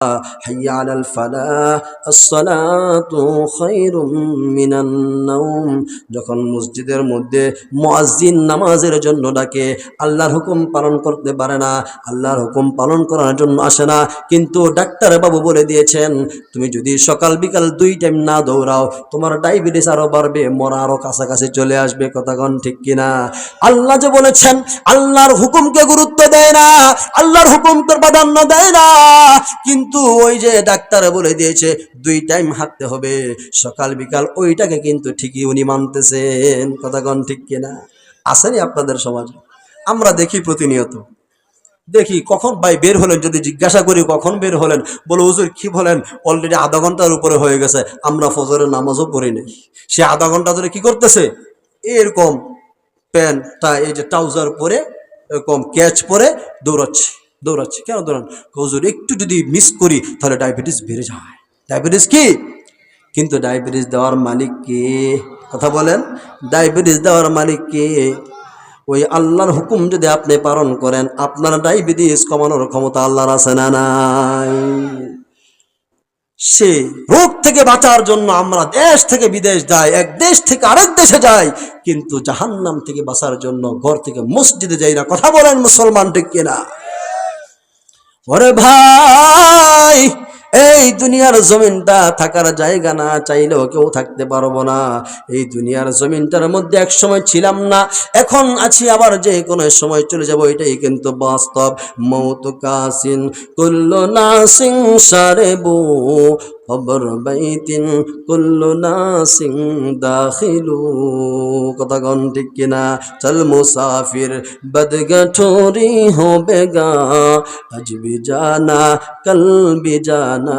হাইয়া আলাল ফালাহ আসসালাতু খায়রুম মিনান নাওম। যখন মসজিদের মধ্যে মুয়াজ্জিন নামাজের জন্য ডাকে, আল্লাহর হুকুম পালন করতে পারে না, আল্লাহর হুকুম পালন করার জন্য আসে না। কিন্তু ডাক্তার বাবু বলে দিয়েছেন, তুমি যদি সকাল বিকাল 2 টাইম না দৌড়াও, তোমার ডায়াবেটিস আরো বাড়বে, মরা আরো কাছাকাছি চলে আসবে। কথা কোন ঠিক কিনা? আল্লাহ যে বলেছেন, আল্লাহর হুকুমকে গুরুত্ব দেয় না, আল্লাহর হুকুমকে প্রাধান্য দেয় না। কিন্তু ওই যে ডাক্তার বলে দিয়েছে 2 টাইম হাঁটতে হবে সকাল বিকাল, ওইটাকে কিন্তু ঠিকই উনি মানতেছেন। কথা কোন ঠিক কিনা? আসেনি আপনাদের সমাজে? আমরা দেখি প্রতিনিয়ত, দেখি কখন ভাই বের হলেন, যদি জিজ্ঞাসা করি কখন বের হলেন, বলে হুজুর কি বলেন, অলরেডি আধা ঘন্টার উপরে হয়ে গেছে, আমরা ফজরের নামাজও পড়ি নাই। সে আধা ঘন্টা ধরে কি করতেছে, এরকম প্যান্টটা এই যে ট্রাউজার পরে এরকম ক্যাচ পরে দৌড়াচ্ছে। কেন দৌড়ান? হুজুর একটু যদি মিস করি তাহলে ডায়াবেটিস বেড়ে যায়। ডায়াবেটিস কি? কিন্তু ডায়াবেটিস দেওয়ার মালিক কে? কথা বলেন, ডায়াবেটিস দেওয়ার মালিক কে? ওই আল্লাহর হুকুম যদি আপনি পালন করেন, আপনার ডায়াবেটিস কমানোর ক্ষমতা আল্লাহর আছে না নাই? সে রোগ থেকে বাঁচার জন্য আমরা দেশ থেকে বিদেশ যাই, এক দেশ থেকে আরেক দেশে যাই, কিন্তু জাহান্নাম থেকে বাঁচার জন্য ঘর থেকে মসজিদে যাই না। কথা বলেন মুসলমান ঠিক কিনা? ওরে ভাই, এই দুনিয়ার জমিনটা থাকার জায়গা না, চাইলেও কেউ থাকতে পারবো না। এই দুনিয়ার জমিনটার মধ্যে এক সময় ছিলাম না, এখন আছি, আবার যে কোনো সময় চলে যাব, এটাই কিন্তু বাস্তব। মৌত কাসিন কুল্লু নাসিন সারেবু কবর বাইতিন কুল্লু নাসিন দাখিলু। কথা কোন ঠিক কিনা? চল মুসাফির বদগঠোরি হবে গা, আজ भी जाना कल भी जाना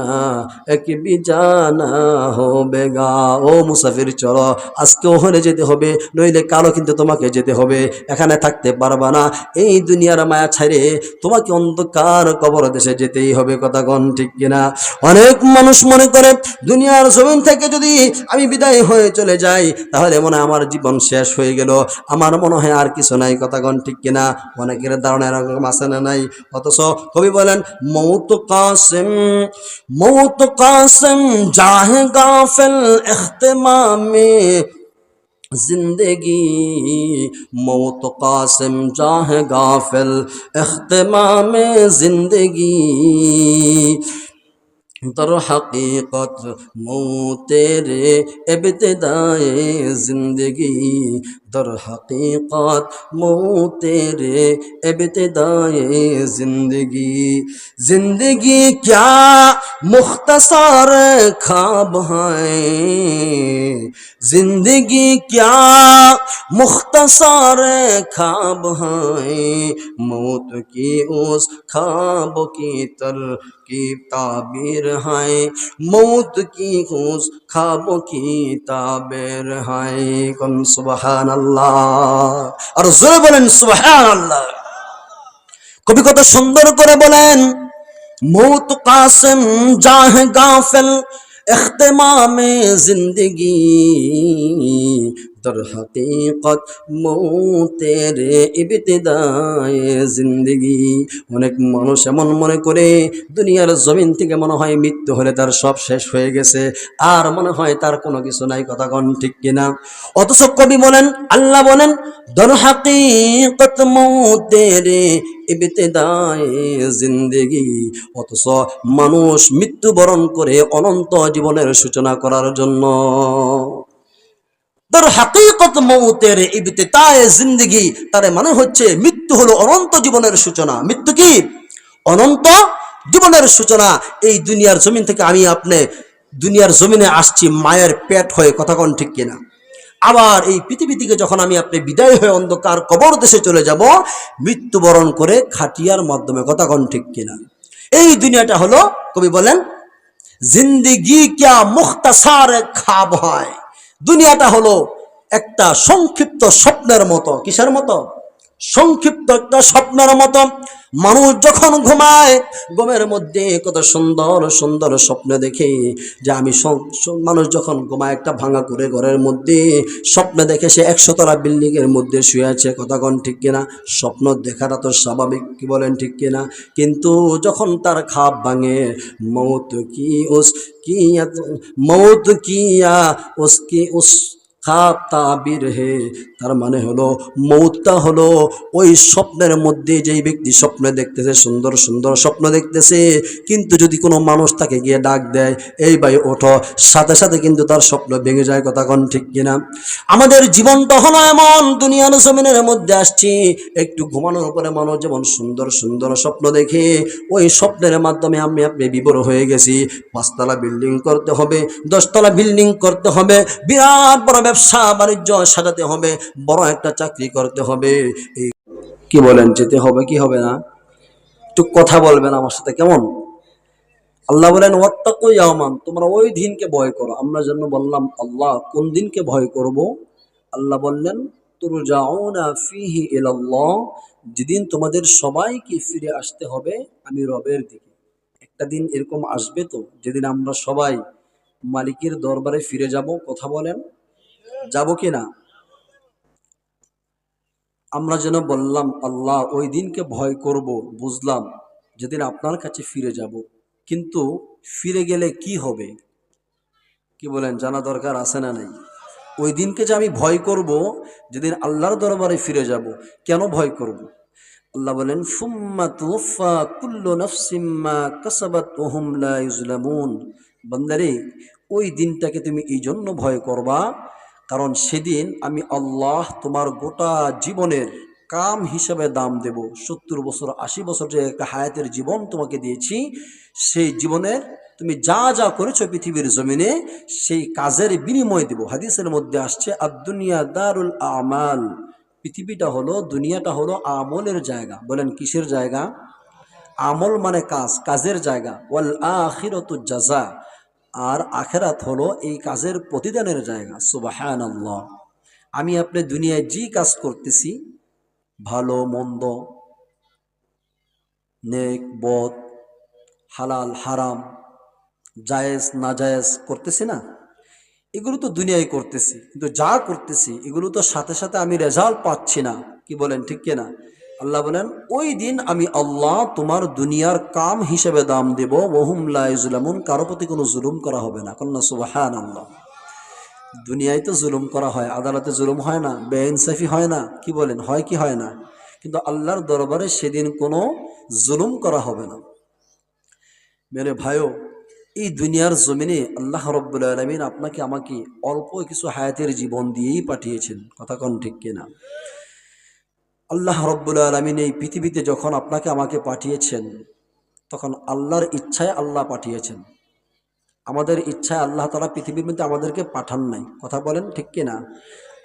एक भी जाना होবেগা। ও মুসাফির, চলো, আজকে ওখানে যেতে হবে, নইলে কালও কিন্তু তোমাকে যেতে হবে, এখানে থাকতে পারবা না। এই দুনিয়ার মায়া ছাড়ে তোমাকে অন্ধকার কবর দেশে যেতেই হবে। কথা কোন ঠিক কিনা? অনেক মানুষ মনে করে দুনিয়ার জমিন থেকে যদি আমি বিদায় হয়ে চলে যাই তাহলে মনে হয় আমার জীবন শেষ হয়ে গেল, আমার মনে হয় আর কিছু নাই। কথা কোন ঠিক কিনা? অনেকের ধারণা এরকম আছে না নাই? অথচ কবি বলেন, মৌত কাসিম জাহে গাফিল ইখতিমামে जिंदगी, मौत कासिम जाहे गाफिल इख्तिमाम जिंदगी। दर हकीकत मौतेरे इब्तिदाए जिंदगी, दर हकीकत मौतेरे इब्तिदाए जिंदगी। जिंदगी क्या मुख्तसर ख्वाब है, जिंदगी क्या मुख्तसर ख्वाब है, मौत की उस ख्वाब की तरकीब ताबीर है, मौत की उस ख्वाब की ताबीर है। कौन सुबहान अल्लाह, और जोरे बोलें सुबहान अल्लाह। कभी कत सुंदर करे बोलें, मौत कासिम जाहे गाफिल इख्तिमाम जिंदगी, दर हकीकत मौतेरे इब्तिदाए जिंदगी। অনেক মানুষ এমন মনে করে দুনিয়ার জমিন থেকে মনে হয় মৃত্যু হলে তার সব শেষ হয়ে গেছে, আর মনে হয় তার কোনো কিছু নাই। কথা কোন ঠিক কিনা? অথচ কবি বলেন, আল্লাহ বলেন, দর হकीकत মৌতেরে ইবতিদায়ে জিন্দেগি। অথচ মানুষ মৃত্যুবরণ করে অনন্ত জীবনের সূচনা করার জন্য। দর হकीकत মৌতেরে ইবতিদায়ে জিন্দেগি, তার মানে হচ্ছে মৃত্যু হলো অনন্ত জীবনের সূচনা। মৃত্যু কি? অনন্ত জীবনের সূচনা। এই দুনিয়ার জমিন থেকে আমি আপনি দুনিয়ার জমিনে আসছি মায়ের পেট হয়ে। কথা কোন ঠিক কিনা? আবার এই পৃথিবী থেকে যখন আমি আপনি বিদায় হয়ে অন্ধকার কবর দেশে চলে যাব, মৃত্যুবরণ করে খাটিয়ার মাধ্যমে। কথা কোন ঠিক কিনা? এই দুনিয়াটা হলো, কবি বলেন, জিন্দেগি क्या মুখতাসার খ্বাব হয়। দুনিয়াটা হলো একটা সংক্ষিপ্ত স্বপ্নের মতো। কিসের মতো? সংক্ষিপ্ত একটা স্বপ্নের মতো। মানুষ যখন ঘুমায়, ঘুমের মধ্যে কত সুন্দর সুন্দর স্বপ্ন দেখে। যে আমি মানুষ যখন ঘুমায় একটা ভাঙা করে ঘরের মধ্যে স্বপ্ন দেখে সে 100 তলা বিল্ডিং এর মধ্যে শুয়ে আছে। কথা কোন ঠিক কিনা? স্বপ্ন দেখাটা তো স্বাভাবিক, কি বলেন ঠিক কিনা? কিন্তু যখন তার খাপ ভাঙে, মৌত কি উস কিয়া মৌত কিয়া উসকি উস খাপ তাবির হে, তার মানে হলো মৌতটা হলো ওই স্বপ্নের মধ্যে। যেই ব্যক্তি স্বপ্ন দেখতেছে, সুন্দর সুন্দর স্বপ্ন দেখতেছে, কিন্তু যদি কোনো মানুষ তাকে গিয়ে ডাক দেয়, এই ভাই ওঠো, সাথে সাথে কিন্তু তার স্বপ্ন ভেঙে যায়। কথা কোন ঠিক কিনা? আমাদের জীবনটা হলো এমন, দুনিয়ার জমিনের মধ্যে আসছি, একটু ঘুমানোর উপরে মানুষ যেমন সুন্দর সুন্দর স্বপ্ন দেখে, ওই স্বপ্নের মাধ্যমে আমি আপনি বিভোর হয়ে গেছি। 5 তলা বিল্ডিং করতে হবে, 10 তলা বিল্ডিং করতে হবে, বিরাট বড় ব্যবসা বাণিজ্য সাজাতে হবে, বড় একটা চাকরি করতে হবে। এই কি বলেন, যেতে হবে কি হবে না? একটু কথা বলবেন আমার সাথে, কেমন? আল্লাহ বলেন ওয়াত্তাকু ইয়াওমান, তোমরা ওই দিনকে ভয় করো। আমরা জন্য বললাম আল্লাহ কোন দিনকে ভয় করব? আল্লাহ বললেন তুরজাউনা ফিহি ইলাল্লাহ, যেদিন তোমাদের সবাইকে ফিরে আসতে হবে আমি রবের দিকে। একটা দিন এরকম আসবে তো, যেদিন আমরা সবাই মালিকের দরবারে ফিরে যাব। কথা বলেন, যাব কি না? আমরা যেন বললাম আল্লাহ ওই দিনকে ভয় করব, বুঝলাম, যেদিন আপনার কাছে ফিরে যাব। কিন্তু ফিরে গেলে কি হবে, কি বলেন, জানা দরকার আছে না নাই? ওই দিনকে যে আমি ভয় করব, যেদিন আল্লাহর দরবারে ফিরে যাব, কেন ভয় করব? আল্লাহ বলেন সুম্মা তুওয়াফা কুল্লু নাফসিম মা কাসাবাত ওয়া হুম লা ইউজলামুন। বান্দারে, ওই দিনটাকে তুমি এই জন্য ভয় করবা, কারণ সেদিন আমি আল্লাহ তোমার গোটা জীবনের কাম হিসাবে দাম দেব। 70 বছর 80 বছর যে একটা হায়াতের জীবন তোমাকে দিয়েছি, সেই জীবনের তুমি যা যা করেছো পৃথিবীর জমিনে, সেই কাজের বিনিময় দেব। হাদিসের মধ্যে আসছে আদ-দুনিয়া দারুল আমাল, পৃথিবীটা হলো, দুনিয়াটা হলো আমলের জায়গা। বলেন কিসের জায়গা? আমল মানে কাজ, কাজের জায়গা। ওয়াল আখিরাতু জাযা, আর আখেরাত হলো এই কাজের প্রতিদানের জায়গা। সুবহানাল্লাহ। আমি আপনি দুনিয়ায় যে কাজ করতেছি, ভালো মন্দ, নেক বদ, হালাল হারাম, জায়েজ না জায়েজ করতেছি না? এগুলো তো দুনিয়ায় করতেছি, কিন্তু যা করতেছি এগুলো তো সাথে সাথে আমি রেজাল্ট পাচ্ছি না। কি বলেন ঠিক কিনা? আল্লাহ বলেন ওই দিন আমি আল্লাহ তোমার দুনিয়ার কাম হিসেবে দাম দেব। ওহুম লা ইউজলামুন, কারো প্রতি কোনো জুলুম করা হবে না। কন্যা সুবহানাল্লাহ। দুনিয়ায় তো জুলুম করা হয়, আদালতে জুলুম হয় না, বেইনসাফি হয় না? কি বলেন, হয় কি হয় না? কিন্তু আল্লাহর দরবারে সেদিন কোনো জুলুম করা হবে না। মেরে ভাইও, এই দুনিয়ার জমিনে আল্লাহ রব্বুল আলামিন আপনাকে আমাকে অল্প কিছু হায়াতের জীবন দিয়েই পাঠিয়েছেন। কথা কোন ঠিক কিনা? আল্লাহ রব্বুল আলামিন এই পৃথিবীতে যখন আপনাকে আমাকে পাঠিয়েছেন, তখন আল্লাহর ইচ্ছায় আল্লাহ পাঠিয়েছেন। আমাদের ইচ্ছায় আল্লাহ তাআলা পৃথিবীর মধ্যে আমাদেরকে পাঠান নাই। কথা বলেন ঠিক কিনা?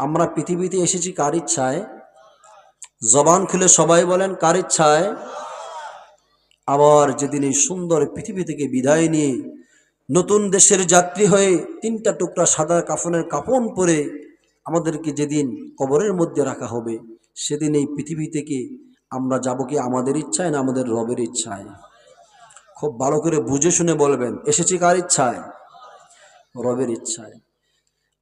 আমরা পৃথিবীতে এসেছি কার ইচ্ছায়? জবান খুলে সবাই বলেন কার ইচ্ছায়? আবার যেদিন এই সুন্দর পৃথিবী থেকে বিদায় নিয়ে নতুন দেশের যাত্রী হয়ে 3টা টুকরা সাদা কাফনের কাফন পরে আমাদেরকে যেদিন কবরের মধ্যে রাখা হবে, সেদিন এই পৃথিবী থেকে আমরা যাব কি আমাদের ইচ্ছায় না আমাদের রবের ইচ্ছায়? খুব ভালো করে বুঝে শুনে বলবেন, এসেছি কার ইচ্ছায়? রবের ইচ্ছায়।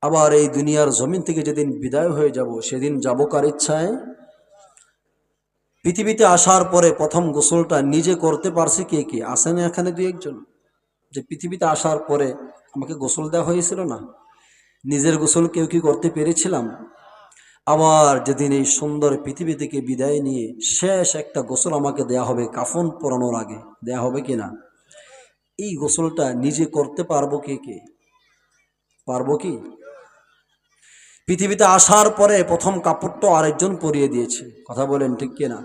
আবার এই দুনিয়ার জমিন থেকে যেদিন বিদায় হয়ে যাব, সেদিন যাব কার ইচ্ছায়? পৃথিবীতে আসার পরে প্রথম গোসলটা নিজে করতে পারছে কে কে? আসেন এখানে 2-1 জন? যে পৃথিবীতে আসার পরে আমাকে গোসল দেওয়া হয়েছিল না, নিজের গোসল কেউ কি করতে পেরেছিলাম? আবার যেদিন এই সুন্দর পৃথিবী থেকে বিদায় নিয়ে শেষ একটা গোসল আমাকে দেয়া হবে কাফন পরানোর আগে, দেয়া হবে কিনা? এই গোসলটা নিজে করতে পারবো কে কে? পারবো কি? পৃথিবীতে আসার পরে প্রথম কাপড়টা আরেকজন পরিয়ে দিয়েছে। কথা বলেন ঠিক কিনা?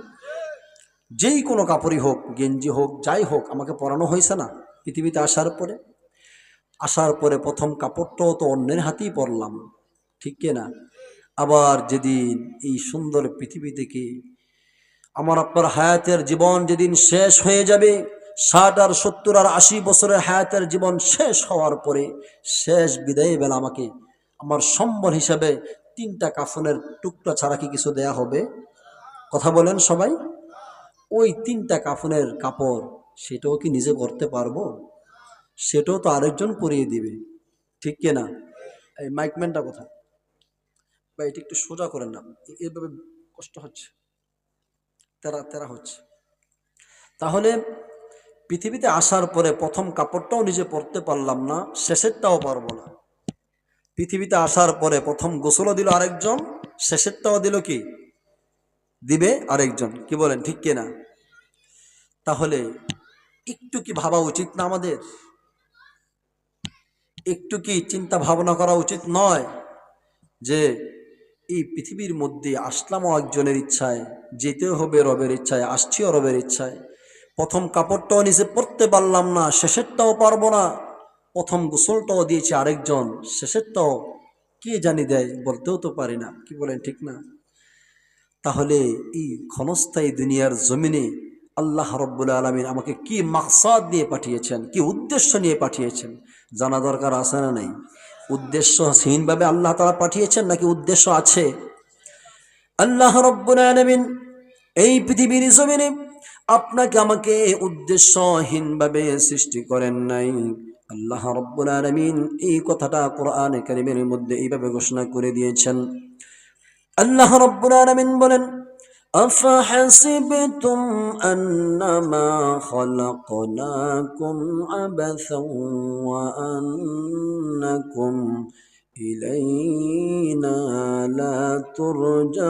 যেই কোনো কাপড়ই হোক, গেঞ্জি হোক, যাই হোক, আমাকে পরানো হয়েছে না পৃথিবীতে আসার পরে? আসার পরে প্রথম কাপড়টাও তো অন্যের হাতেই পরলাম, ঠিক কিনা? আবার যেদিন এই সুন্দর পৃথিবী থেকে আমার আপনার হায়াতের জীবন যেদিন শেষ হয়ে যাবে, 60 আর 70 আর 80 বছরের হায়াতের জীবন শেষ হওয়ার পরে শেষ বিদায় বেলা আমাকে আমার সম্বল হিসাবে 3টা কাফনের টুকরা ছাড়া কি কিছু দেয়া হবে? কথা বলেন সবাই। ওই 3টা কাফনের কাপড় সেটাও কি নিজে করতে পারবো? সেটাও তো আরেকজন পরিয়ে দিবে, ঠিক কিনা? এই মাইকম্যানটা কোথায় বা এটা একটু সোজা করেন না, এভাবে কষ্ট হচ্ছে, তেরা তেরা হচ্ছে। তাহলে পৃথিবীতে আসার পরে প্রথম কাপড়টাও নিজে পরতে পারলাম না, শেষেরটাও পারবো না। পৃথিবীতে আসার পরে প্রথম গোসলও দিল আরেকজন, শেষেরটাও দিল কি দিবে আরেকজন, কি বলেন ঠিক কিনা? তাহলে একটু কি ভাবা উচিত না আমাদের? একটু কি চিন্তা ভাবনা করা উচিত নয় যে এই পৃথিবীর মধ্যে আসলামও একজনের ইচ্ছায়, যেতেও হবে রবের ইচ্ছায়, আসছিও রবের ইচ্ছায়। প্রথম কাপড়টাও নিজে পরতে পারলাম না, শেষেরটাও পারবো না। প্রথম গোসলটাও দিয়েছে আরেকজন, শেষেরটাও কে জানি দেয়, বলতেও তো পারি না, কি বলেন ঠিক না? তাহলে এই ক্ষণস্থায়ী দুনিয়ার জমিনে আল্লাহ রব্বুল আলামিন আমাকে কি মাকসাদ নিয়ে পাঠিয়েছেন, কি উদ্দেশ্য নিয়ে পাঠিয়েছেন জানা দরকার আছে না নাই? উদ্দেশ্যহীনভাবে আল্লাহ তাআলা পাঠিয়েছেন নাকি উদ্দেশ্য আছে? আল্লাহ রব্বুল আলামিন এই পৃথিবীর জমিনে আপনাকে আমাকে উদ্দেশ্যহীনভাবে সৃষ্টি করেন নাই। আল্লাহ রব্বুল আলামিন এই কথাটা কোরআনে কারীমের মধ্যে এইভাবে ঘোষণা করে দিয়েছেন। আল্লাহ রব্বুল আলামিন বলেন, আফাহাসিবতুম আন্নামা খালাকনাকুম আবাসান ওয়া আন্নাকুম ইলাইনা লা তুরজাউন।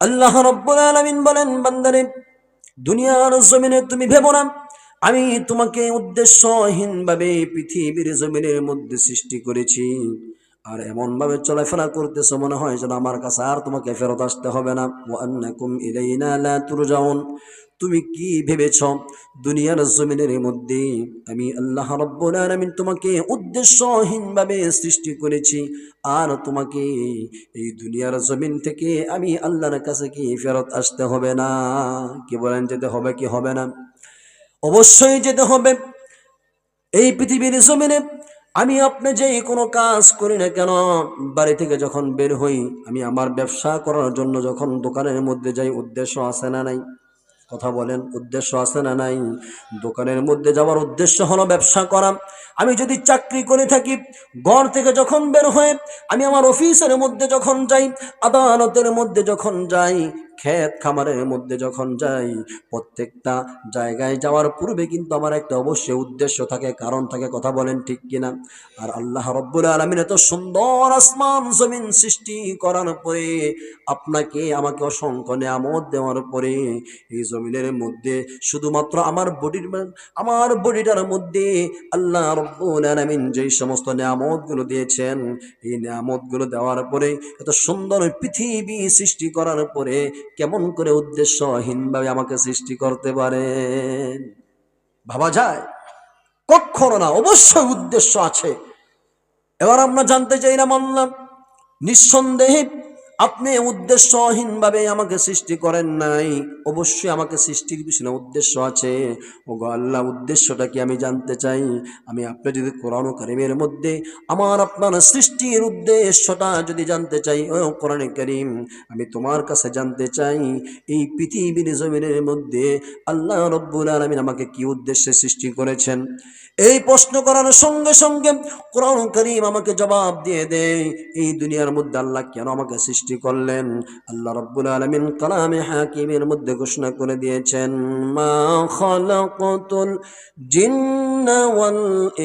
আল্লাহ রব্বুল আলামিন বলেন, বান্দারে দুনিয়ার জমিনে তুমি ভেবো না আমি তোমাকে উদ্দেশ্যহীনভাবে পৃথিবীর জমিনের মধ্যে সৃষ্টি করেছি আর এমন ভাবে চলাফেরা করতেছো মনে হয় যেন আমার কাছে আর তোমাকে ফেরত আসতে হবে না। ওয়া আন্নাকুম ইলাইনা লা তুরজাউন। তুমি কি ভেবেছ দুনিয়ার জমিনের মধ্যে আমি আল্লাহ রাব্বুল আলামিন তোমাকে উদ্দেশ্যহীনভাবে সৃষ্টি করেছি আর তোমাকে এই দুনিয়ার জমিন থেকে আমি আল্লাহর কাছে কি ফেরত আসতে হবে না? কি বলেন, যেতে হবে কি হবে না? অবশ্যই যেতে হবে। এই পৃথিবীর জমিনে আমি আপনি যে কোনো কাজ করি না কেন, বাড়ি থেকে যখন বের হই, আমি আমার ব্যবসা করার জন্য যখন দোকানের মধ্যে যাই, উদ্দেশ্য আছে না নাই? কথা বলেন, উদ্দেশ্য আছে না নাই? দোকানের মধ্যে যাওয়ার উদ্দেশ্য হলো ব্যবসা করা। আমি যদি চাকরি করে থাকি, ঘর থেকে যখন বের হয়ে আমি আমার অফিসের মধ্যে যখন যাই, আদালতের মধ্যে যখন যাই, ক্ষেত খামারের মধ্যে যখন যাই, প্রত্যেকটা জায়গায় যাওয়ার পূর্বে কিন্তু আমার একটা অবশ্যই উদ্দেশ্য থাকে, কারণ থাকে। কথা বলেন ঠিক কিনা? আর আল্লাহ রব্বুল আলামিন এত সুন্দর আসমান জমিন সৃষ্টি করার পরে, আপনাকে আমাকে অসংখ্য নিয়ামত দেওয়ার পরে, এই জমিনের মধ্যে শুধুমাত্র আমার বডিটার মধ্যে আল্লাহ রব্বুল আলামিন যেই সমস্ত নিয়ামতগুলো দিয়েছেন, এই নিয়ামতগুলো দেওয়ার পরে, এত সুন্দর পৃথিবী সৃষ্টি করার পরে কেমন করে উদ্দেশ্যহীনভাবে আমাকে সৃষ্টি করতে পারেন? ভাবা যায়? কখনো না। অবশ্যই উদ্দেশ্য আছে। এবার আমরা জানতে চাই না মানলাম, নিঃসন্দেহে আপনি উদ্দেশ্যহীনভাবে আমাকে সৃষ্টি করেন নাই, অবশ্যই আমাকে সৃষ্টির পিছনে উদ্দেশ্য আছে। ওগো আল্লাহ, উদ্দেশ্যটা কি আমি জানতে চাই। আমি আপনি যদি কোরআন কারীমের মধ্যে আমার আপনার সৃষ্টির উদ্দেশ্যটা যদি জানতে চাই, ও কোরআনে কারীম, আমি তোমার কাছে জানতে চাই এই পৃথিবীর জমিনের মধ্যে আল্লাহ রব্বুল আলামিন আমাকে কি উদ্দেশ্যে সৃষ্টি করেছেন। এই প্রশ্ন করার সঙ্গে সঙ্গে কোরআন কারীম আমাকে জবাব দিয়ে দেয়, এই দুনিয়ার মধ্যে আল্লাহ কেন আমাকে সৃষ্টি করলেন। আল্লাহ রাব্বুল আলামিন কালামে হাকিমের মধ্যে ঘোষণা করে দিয়েছেন, মা খালাকাতুল জিন্না ওয়াল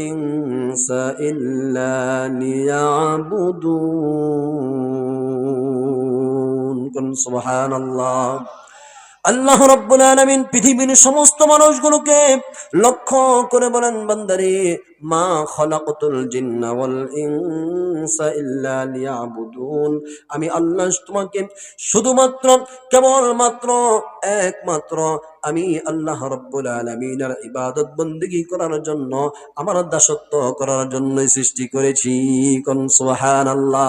ইনসা ইল্লা লিয়াবুদুন। কোন সুবহানাল্লাহ। আল্লাহ রাব্বুল আলামিন পৃথিবীর সমস্ত মানুষগুলোকে লক্ষ্য করে বলেন, বান্দারে মা খালাকাতুল জিন্না ওয়াল ইনসা ইল্লা লিয়াবুদুন। আমি আল্লাহ তোমাকে শুধুমাত্র কেবলমাত্র একমাত্র আমি আল্লাহ রাব্বুল আলামিনের ইবাদত বندگی করার জন্য, আমার দাসত্ব করার জন্যই সৃষ্টি করেছি। কোন সুবহানাল্লাহ।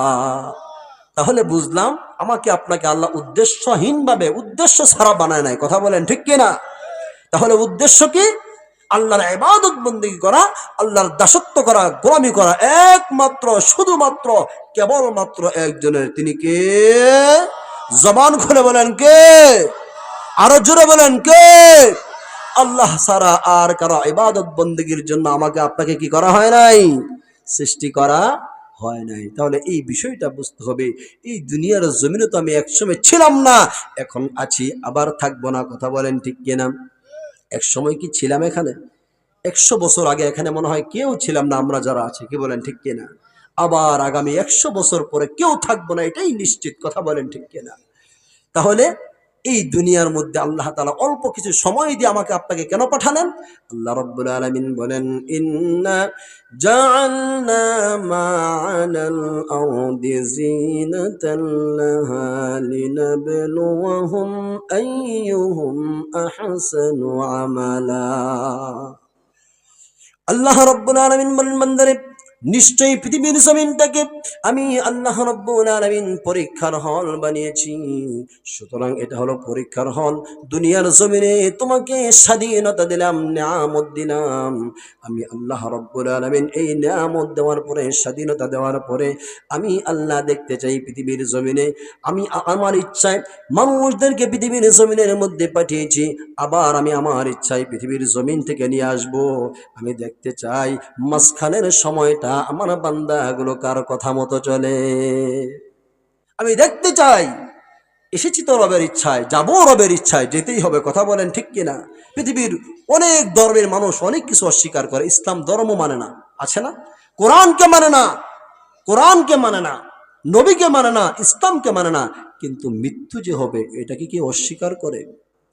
তাহলে বুঝলাম আমাকে আপনাকে আল্লাহ উদ্দেশ্যহীনভাবে, উদ্দেশ্য ছাড়া বানায় নাই। কথা বলেন ঠিক কিনা? তাহলে উদ্দেশ্য কি? আল্লাহর ইবাদত বندگی করা, আল্লাহর দাসত্ব করা, গোলামি করা, একমাত্র শুধুমাত্র কেবলমাত্র একজনের, তিনি কে? জবান খুলে বলেন কে? আরো জোরে বলেন কে? আল্লাহ ছাড়া আর কারো ইবাদত বন্দেগীর জন্য আমাকে আপনাকে কি করা হয় নাই? সৃষ্টি করা হয় নাই। তাহলে এই বিষয়টা বুঝতে হবে, এই দুনিয়ার জমিনে তো আমি একসময় ছিলাম না, এখন আছি, আবার থাকবো না। কথা বলেন ঠিক কিনা? এক সময় কি ছিলাম এখানে? 100 বছর আগে এখানে মনে হয় কেউ ছিলাম না আমরা যারা আছি, কি বলেন ঠিক কিনা? আবার আগামী 100 বছর পরে কেউ থাকবো না, এটাই নিশ্চিত। কথা বলেন ঠিক কিনা? তাহলে এই দুনিয়ার মধ্যে আল্লাহ তাআলা অল্প কিছু সময় দিয়ে আমাকে আপনাকে কেন পাঠালেন? আল্লাহ রাব্বুল আলামিন বলেন, ইন্না জাআলনা মা'আল আরদি যিনাতাল লাহা লিনাবলুয়াহুম আইয়ুহুম আহসানু আমালা। আল্লাহ রাব্বুল আলামিন বলেন, বান্দারে নিশ্চয়ই পৃথিবীর জমিনটাকে আমি আল্লাহ রাব্বুল আলামিন পরীক্ষার হল বানিয়েছি। সুতরাং এটা হলো পরীক্ষার হল। দুনিয়ার জমিনে তোমাকে স্বাধীনতা দিলাম, নিয়ামত দিলাম। আমি আল্লাহ রাব্বুল আলামিন এই নিয়ামত দেওয়ার পরে, স্বাধীনতা দেওয়ার পরে আমি আল্লাহ দেখতে চাই পৃথিবীর জমিনে আমি আমার ইচ্ছায় মানুষদেরকে পৃথিবীর জমিনের মধ্যে পাঠিয়েছি, আবার আমি আমার ইচ্ছায় পৃথিবীর জমিন থেকে নিয়ে আসব। আমি দেখতে চাই মাঝখানের সময়টা আমার বান্দাগুলো কার কথা মতো চলে। আমি দেখতে চাই, এসেছি তো রবের ইচ্ছায়, যাবো রবের ইচ্ছায়, যেতেই হবে। কথা বলেন ঠিক কিনা? পৃথিবীর অনেক ধর্মের মানুষ অনেক কিছু অস্বীকার করে, ইসলাম ধর্ম মানে না, আছে না? কোরআনকে মানে না, কোরআনকে মানে না, নবীকে মানে না, ইসলামকে মানে না, কিন্তু মৃত্যু যে হবে এটা কি কেউ অস্বীকার করে?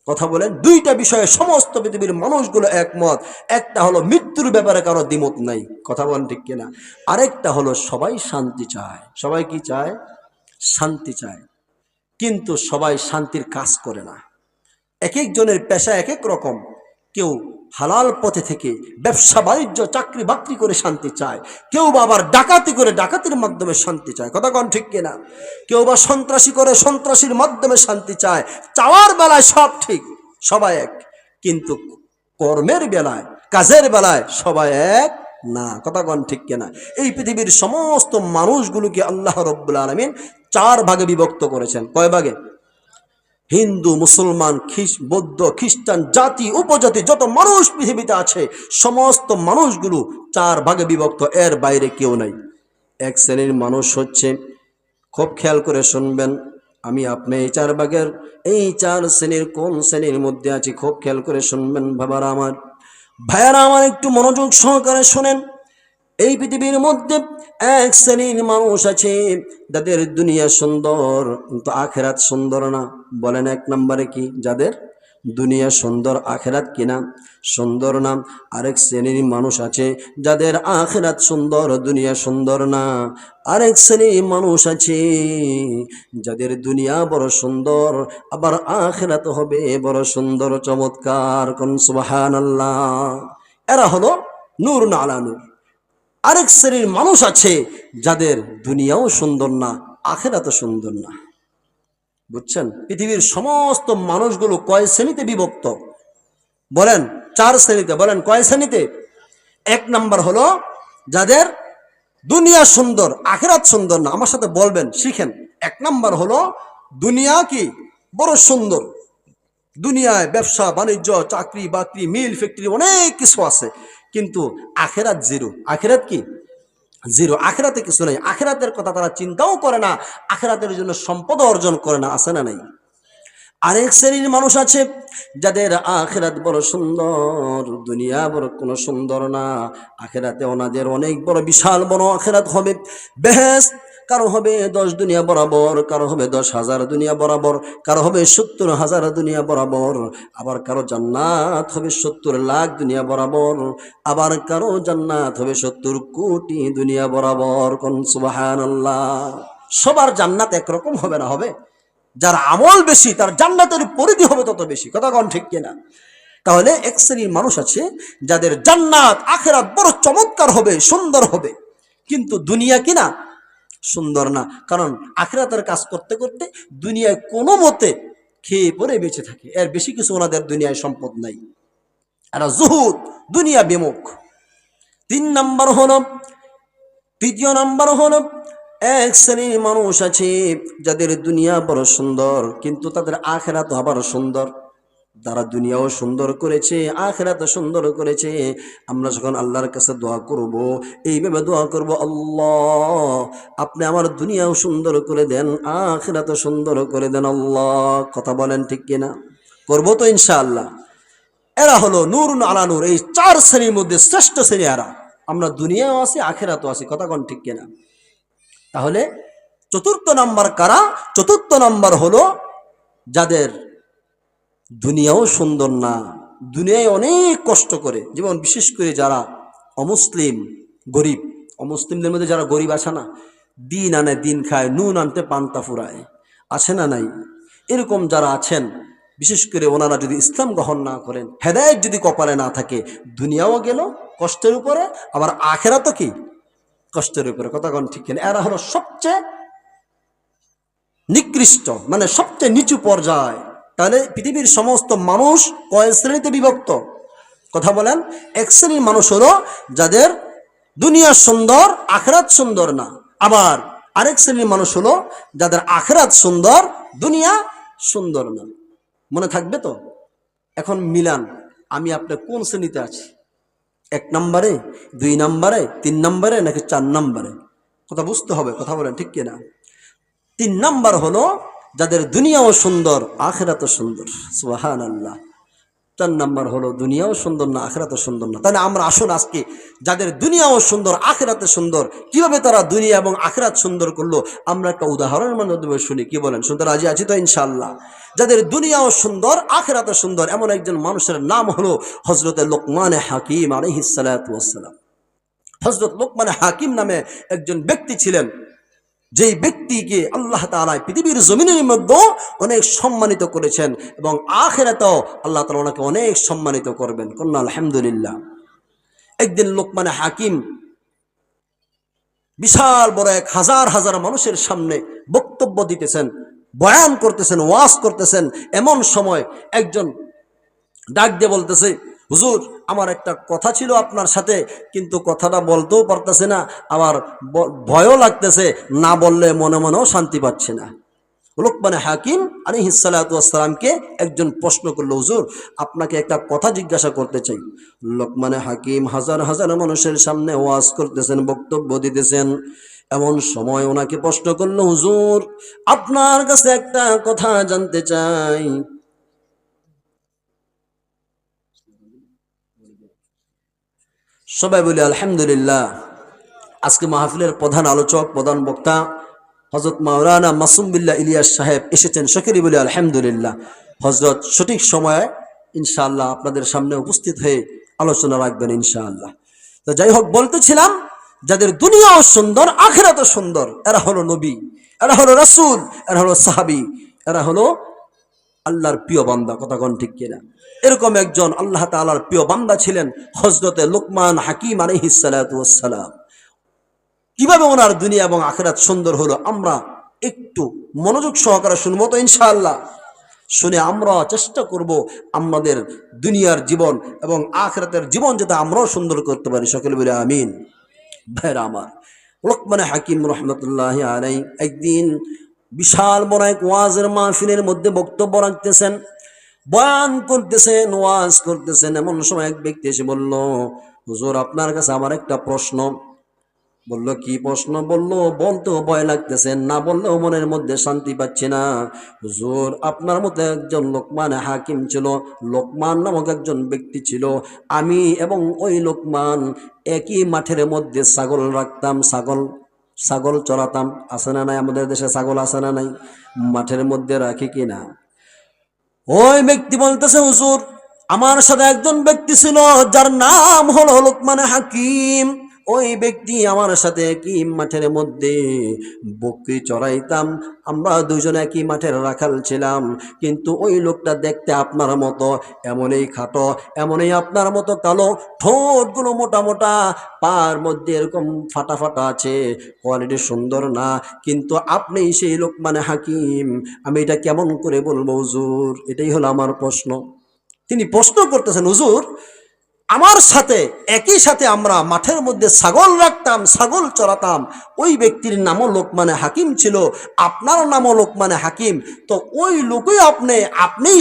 কথা বলেন। দুইটা বিষয়ে সমস্ত পৃথিবীর মানুষগুলো একমত। একটা হলো মৃত্যুর ব্যাপারে কারো দ্বিমত নাই। কথা বলেন ঠিক কিনা? আরেকটা হলো সবাই শান্তি চায়। সবাই কি চায়? শান্তি চায়। কিন্তু সবাই শান্তির কাজ করে না। এক একজনের পেশা এক এক রকম। কেউ হালাল পথে থেকে ব্যবসা বাণিজ্য চাকরি বাকরি করে শান্তি চায়, কেউ বা আবার ডাকাতি করে ডাকাতির মাধ্যমে শান্তি চায়। কথা কোন ঠিক কিনা? কেউ বা সন্ত্রাসী করে সন্ত্রাসীর মাধ্যমে শান্তি চায়। চাওয়ার বেলায় সব ঠিক, সবাই এক, কিন্তু কর্মের বেলায়, কাজের বেলায় সবাই এক না। কথা কোন ঠিক কিনা? এই পৃথিবীর সমস্ত মানুষগুলোকে আল্লাহ রাব্বুল আলামিন 4 ভাগে বিভক্ত করেছেন। কয় ভাগে? হিন্দু, মুসলমান, বৌদ্ধ, খ্রিস্টান, জাতি উপজাতি যত মানুষ পৃথিবীতে আছে সমস্ত মানুষগুলো 4 ভাগে বিভক্ত, এর বাইরে কেউ নাই। এক শ্রেণীর মানুষ হচ্ছে, খুব খেয়াল করে শুনবেন, আমি আপনি এই 4 ভাগের এই 4 শ্রেণীর কোন শ্রেণীর মধ্যে আছি খুব খেয়াল করে শুনবেন বাবারা আমার, ভাইয়ারা আমার, একটু মনোযোগ সহকারে শোনেন। এই পৃথিবীর মধ্যে এক শ্রেণীর মানুষ আছে যাদের দুনিয়া সুন্দর কিন্তু আখেরাত সুন্দর না। বলেন 1 নম্বরে কি? যাদের দুনিয়া সুন্দর আখেরাত কিনা সুন্দর না। আরেক শ্রেণীর মানুষ আছে যাদের আখেরাত সুন্দর দুনিয়া সুন্দর না। আরেক শ্রেণীর মানুষ আছে যাদের দুনিয়া বড় সুন্দর, আবার আখেরাত হবে বড় সুন্দর চমৎকার। কোন সুবহানাল্লাহ। এরা হলো নূর না আলা নূর। আরেক শ্রেণীর মানুষ আছে যাদের দুনিয়াও সুন্দর না, আখেরাতও সুন্দর না। বুঝছেন? পৃথিবীর সমস্ত মানুষগুলো কয় শ্রেণীতে বিভক্ত? বলেন 4 শ্রেণীতে। বলেন কয় শ্রেণীতে? 1 নাম্বার হলো যাদের দুনিয়া সুন্দর আখেরাত সুন্দর না। আমার সাথে বলবেন, শিখেন। 1 নাম্বার হলো দুনিয়া কি বড় সুন্দর, দুনিয়ায় ব্যবসা বাণিজ্য চাকরি বাকরি মিল ফ্যাক্টরি অনেক কিছু আছে, কিন্তু আখেরাত জিরো। আখেরাত কি? জিরো। আখেরাতে কিছু নাই। আখেরাতের কথা তারা চিন্তাও করে না, আখেরাতের জন্য সম্পদ অর্জন করে না। আছে না নাই? আরেক শ্রেণীর মানুষ আছে যাদের আখেরাত বড় সুন্দর, দুনিয়া বড় কোনো সুন্দর না। আখেরাতে ওনাদের অনেক বড় বিশাল বড় আখেরাত হবে, বেহেশত। কারো হবে 10 দুনিয়া বরাবর, কারো হবে 10,000 দুনিয়া বরাবর, কারো হবে 70,000 দুনিয়া বরাবর, আবার কারো জান্নাত হবে 70 লাখ দুনিয়া বরাবর, আবার কারো জান্নাত হবে 70 কোটি দুনিয়া বরাবর। কোন সুবহানাল্লাহ। সবার জান্নাত একরকম হবে না, হবে যার আমল বেশি তার জান্নাতের পরিধি হবে তত বেশি। কথা কোন ঠিক কিনা? তাহলে এক শ্রেণীর মানুষ আছে যাদের জান্নাত আখেরাত বড় চমৎকার হবে, সুন্দর হবে, কিন্তু দুনিয়া কিনা সুন্দর না। কারণ আখেরাতের কাজ করতে করতে দুনিয়ায় কোনো মতে খেয়ে পরে বেঁচে থাকে, এর বেশি কিছু ওনাদের দুনিয়ায় সম্পদ নাই। এরা জুহুদ, দুনিয়া বিমুখ। 3 নাম্বার হলো, তৃতীয় নাম্বার হলো এক শ্রেণীর মানুষ আছে যাদের দুনিয়া বড় সুন্দর কিন্তু তাদের আখিরাত আবার সুন্দর। তারা দুনিয়াও সুন্দর করেছে, আখিরাত সুন্দর করেছে। আমরা যখন আল্লাহর কাছে দোয়া করব, এইভাবে দোয়া করব, আল্লাহ আপনি আমার দুনিয়াও সুন্দর করে দেন, আখিরাত সুন্দর করে দেন আল্লাহ। কথা বলেন ঠিক কিনা? করবো তো ইনশাআল্লাহ। এরা হলো নূরুন আলা নূর, এই চার শ্রেণীর মধ্যে শ্রেষ্ঠ শ্রেণী এরা। আমরা দুনিয়াও আছি, আখিরাতও আছি। কথা কোন ঠিক কিনা? তাহলে চতুর্থ নাম্বার কারা? চতুর্থ নাম্বার হলো যাদের দুনিয়াও সুন্দর না, দুনিয়ায় অনেক কষ্ট করে, যেমন বিশেষ করে যারা অমুসলিম, গরিব। অমুসলিমদের মধ্যে যারা গরিব আছে না, দিন আনে দিন খায়, নুন আনতে পান্তা ফুরায়, আছে না নাই? এরকম যারা আছেন, বিশেষ করে ওনারা যদি ইসলাম গ্রহণ না করেন, হেদায়েত যদি কপালে না থাকে, দুনিয়াও গেল কষ্টের উপরে, আবার আখেরাতও কি কষ্টের উপরে। কথা কোন ঠিক কিনা? এরা হলো সবচেয়ে নিকৃষ্ট, মানে সবচেয়ে নিচু পর্যায়। তাহলে পৃথিবীর সমস্ত মানুষ কয় শ্রেণীতে বিভক্ত? কথা বলেন। এক শ্রেণীর মানুষ হলো যাদের দুনিয়া সুন্দর, আখিরাত সুন্দর না। আবার আরেক শ্রেণীর মানুষ হলো যাদের আখিরাত সুন্দর, দুনিয়া সুন্দর না। মনে থাকবে তো? এখন মিলান, আমি আপনার কোন শ্রেণীতে আছি? 1 নম্বরে, 2 নম্বরে, 3 নম্বরে, নাকি 4 নম্বরে? কথা বুঝতে হবে। কথা বলেন ঠিক কিনা? 3 নাম্বার হলো যাদের দুনিয়াও সুন্দর, আখিরাতও সুন্দর। সুবহানাল্লাহ। 4 নাম্বার হলো দুনিয়াও সুন্দর না, আখিরাতও সুন্দর না। তাহলে আমরা আসুন আজকে যাদের দুনিয়াও সুন্দর, আখিরাতে সুন্দর, কিভাবে তারা দুনিয়া এবং আখিরাত সুন্দর করলো, আমরা একটা উদাহরণের মাধ্যমে শুনি। কি বলেন? শুনতে রাজি আছি তো ইনশাআল্লাহ? যাদের দুনিয়াও সুন্দর, আখিরাতে সুন্দর, এমন একজন মানুষের নাম হলো হযরত লোকমান হাকিম আলাইহিস সালাতু ওয়াস সালাম। হযরত লোকমান হাকিম নামে একজন ব্যক্তি ছিলেন, যেই ব্যক্তিকে আল্লাহ তাআলা পৃথিবীর জমিনের মধ্যে অনেক সম্মানিত করেছেন, এবং আখিরাতেও আল্লাহ তাআলা ওনাকে অনেক সম্মানিত করবেন। কন্যা আলহামদুলিল্লাহ। একদিন লোকমান হাকিম বিশাল বড় 1000 মানুষের সামনে বক্তব্য দিতেছেন, বয়ান করতেছেন, ওয়াজ করতেছেন। এমন সময় একজন ডাক দিয়ে বলতেছে, হুজুর আমার একটা কথা ছিল আপনার সাথে, কিন্তু কথাটা বলতেও পারতেছে না, আবার ভয়ও লাগতেছে, না বললে মনে মনেও শান্তি পাচ্ছে না। লোকমান হাকিম আলাইহিস সালাতু ওয়াস সালামকে একজন প্রশ্ন করলো, হুজুর আপনাকে একটা কথা জিজ্ঞাসা করতে চাই। লোকমান হাকিম হাজার হাজার মানুষের সামনে ওয়াজ করতেছেন, বক্তব্য দিতেছেন। এমন সময় ওনাকে প্রশ্ন করলো, হুজুর আপনার কাছে একটা কথা জানতে চাই। সবাই বলি আলহামদুলিল্লাহ। আজকে মাহফিলের প্রধান আলোচক, প্রধান বক্তা হযরত মাওলানা মাসুম বিল্লাহ ইলিয়াস সাহেব এসেছেন। সকলেই বলি আলহামদুলিল্লাহ। হযরত সঠিক সময়ে ইনশাআল্লাহ আপনাদের সামনে উপস্থিত হয়ে আলোচনা রাখবেন ইনশাআল্লাহ। তো যাই হোক, বলতেছিলাম যাদের দুনিয়াও সুন্দর, আখিরাতও সুন্দর, এরা হলো নবী, এরা হলো রাসূল, এরা হলো সাহাবী, এরা হলো আল্লাহর প্রিয় বান্দা। কথা কোন ঠিক কিনা? এরকম একজন আল্লাহ তাআলার প্রিয় বান্দা ছিলেন হযরতে লোকমান হাকিম আলাইহিস সালাতু ওয়াস সালাম। কিভাবে ওনার দুনিয়া এবং আখিরাত সুন্দর হলো, আমরা একটু মনোযোগ সহকারে শুনবো তো ইনশাআল্লাহ। শুনে আমরা চেষ্টা করব আমাদের দুনিয়ার জীবন এবং আখিরাতের জীবন যাতে আমরাও সুন্দর করতে পারি। সকলে বলে আমিন। ভাইরা আমার, লোকমান হাকিম রহমতুল্লাহি আলাইহি একদিন বিশাল বড় এক ওয়াজের মাহফিলের মধ্যে বক্তব্য রাখতেছেন, বয়ান করতেছেন, ওয়াজ করতেছেন। এমন সময় এক ব্যক্তি এসে বলল, হুজুর আপনার কাছে আমার একটা প্রশ্ন। বলল, কি প্রশ্ন? বলল, বলতেও ভয় লাগতেছে, না বললেও মনের মধ্যে শান্তি পাচ্ছি না। হুজুর আপনার মতো একজন লোকমান হাকিম ছিল, লোকমান নামক একজন ব্যক্তি ছিল। আমি এবং ওই লোকমান একই মাঠের মধ্যে ছাগল রাখতাম, ছাগল চড়াতাম। আছে না নাই? আমাদের দেশে ছাগল আছে না নাই? মাঠের মধ্যে রাখি কিনা? ওই ব্যক্তি বলতেছে, হুজুর আমার সাথে একজন ব্যক্তি ছিল যার নাম হলো লোকমান হাকিম। ওই ব্যক্তি আমার সাথে একই মাঠের মধ্যে বকরি চড়াইতাম, আমরা দুজনে একই মাঠের রাখাল ছিলাম। কিন্তু ওই লোকটা দেখতে আপনার মতো, এমনই খাটো, এমনই আপনার মতো কালো, ঠোঁটগুলো মোটা মোটা, পার মধ্যে এরকম ফাটা ফাটা আছে, কোয়ালিটি সুন্দর না। কিন্তু আপনি সেই লোকমান হাকিম, আমি এটা কেমন করে বলবো হুজুর? এটাই হলো আমার প্রশ্ন। তিনি প্রশ্ন করতেছেন, হুজুর আমার সাথে একই সাথে আমরা মাঠের মধ্যে ছাগল রাখতাম, ছাগল চড়াতাম। ওই ব্যক্তির নামও লোকমানে হাকিম ছিল, আপনার নামও লোকমানে হাকিম। তো ওই লোকই আপনিই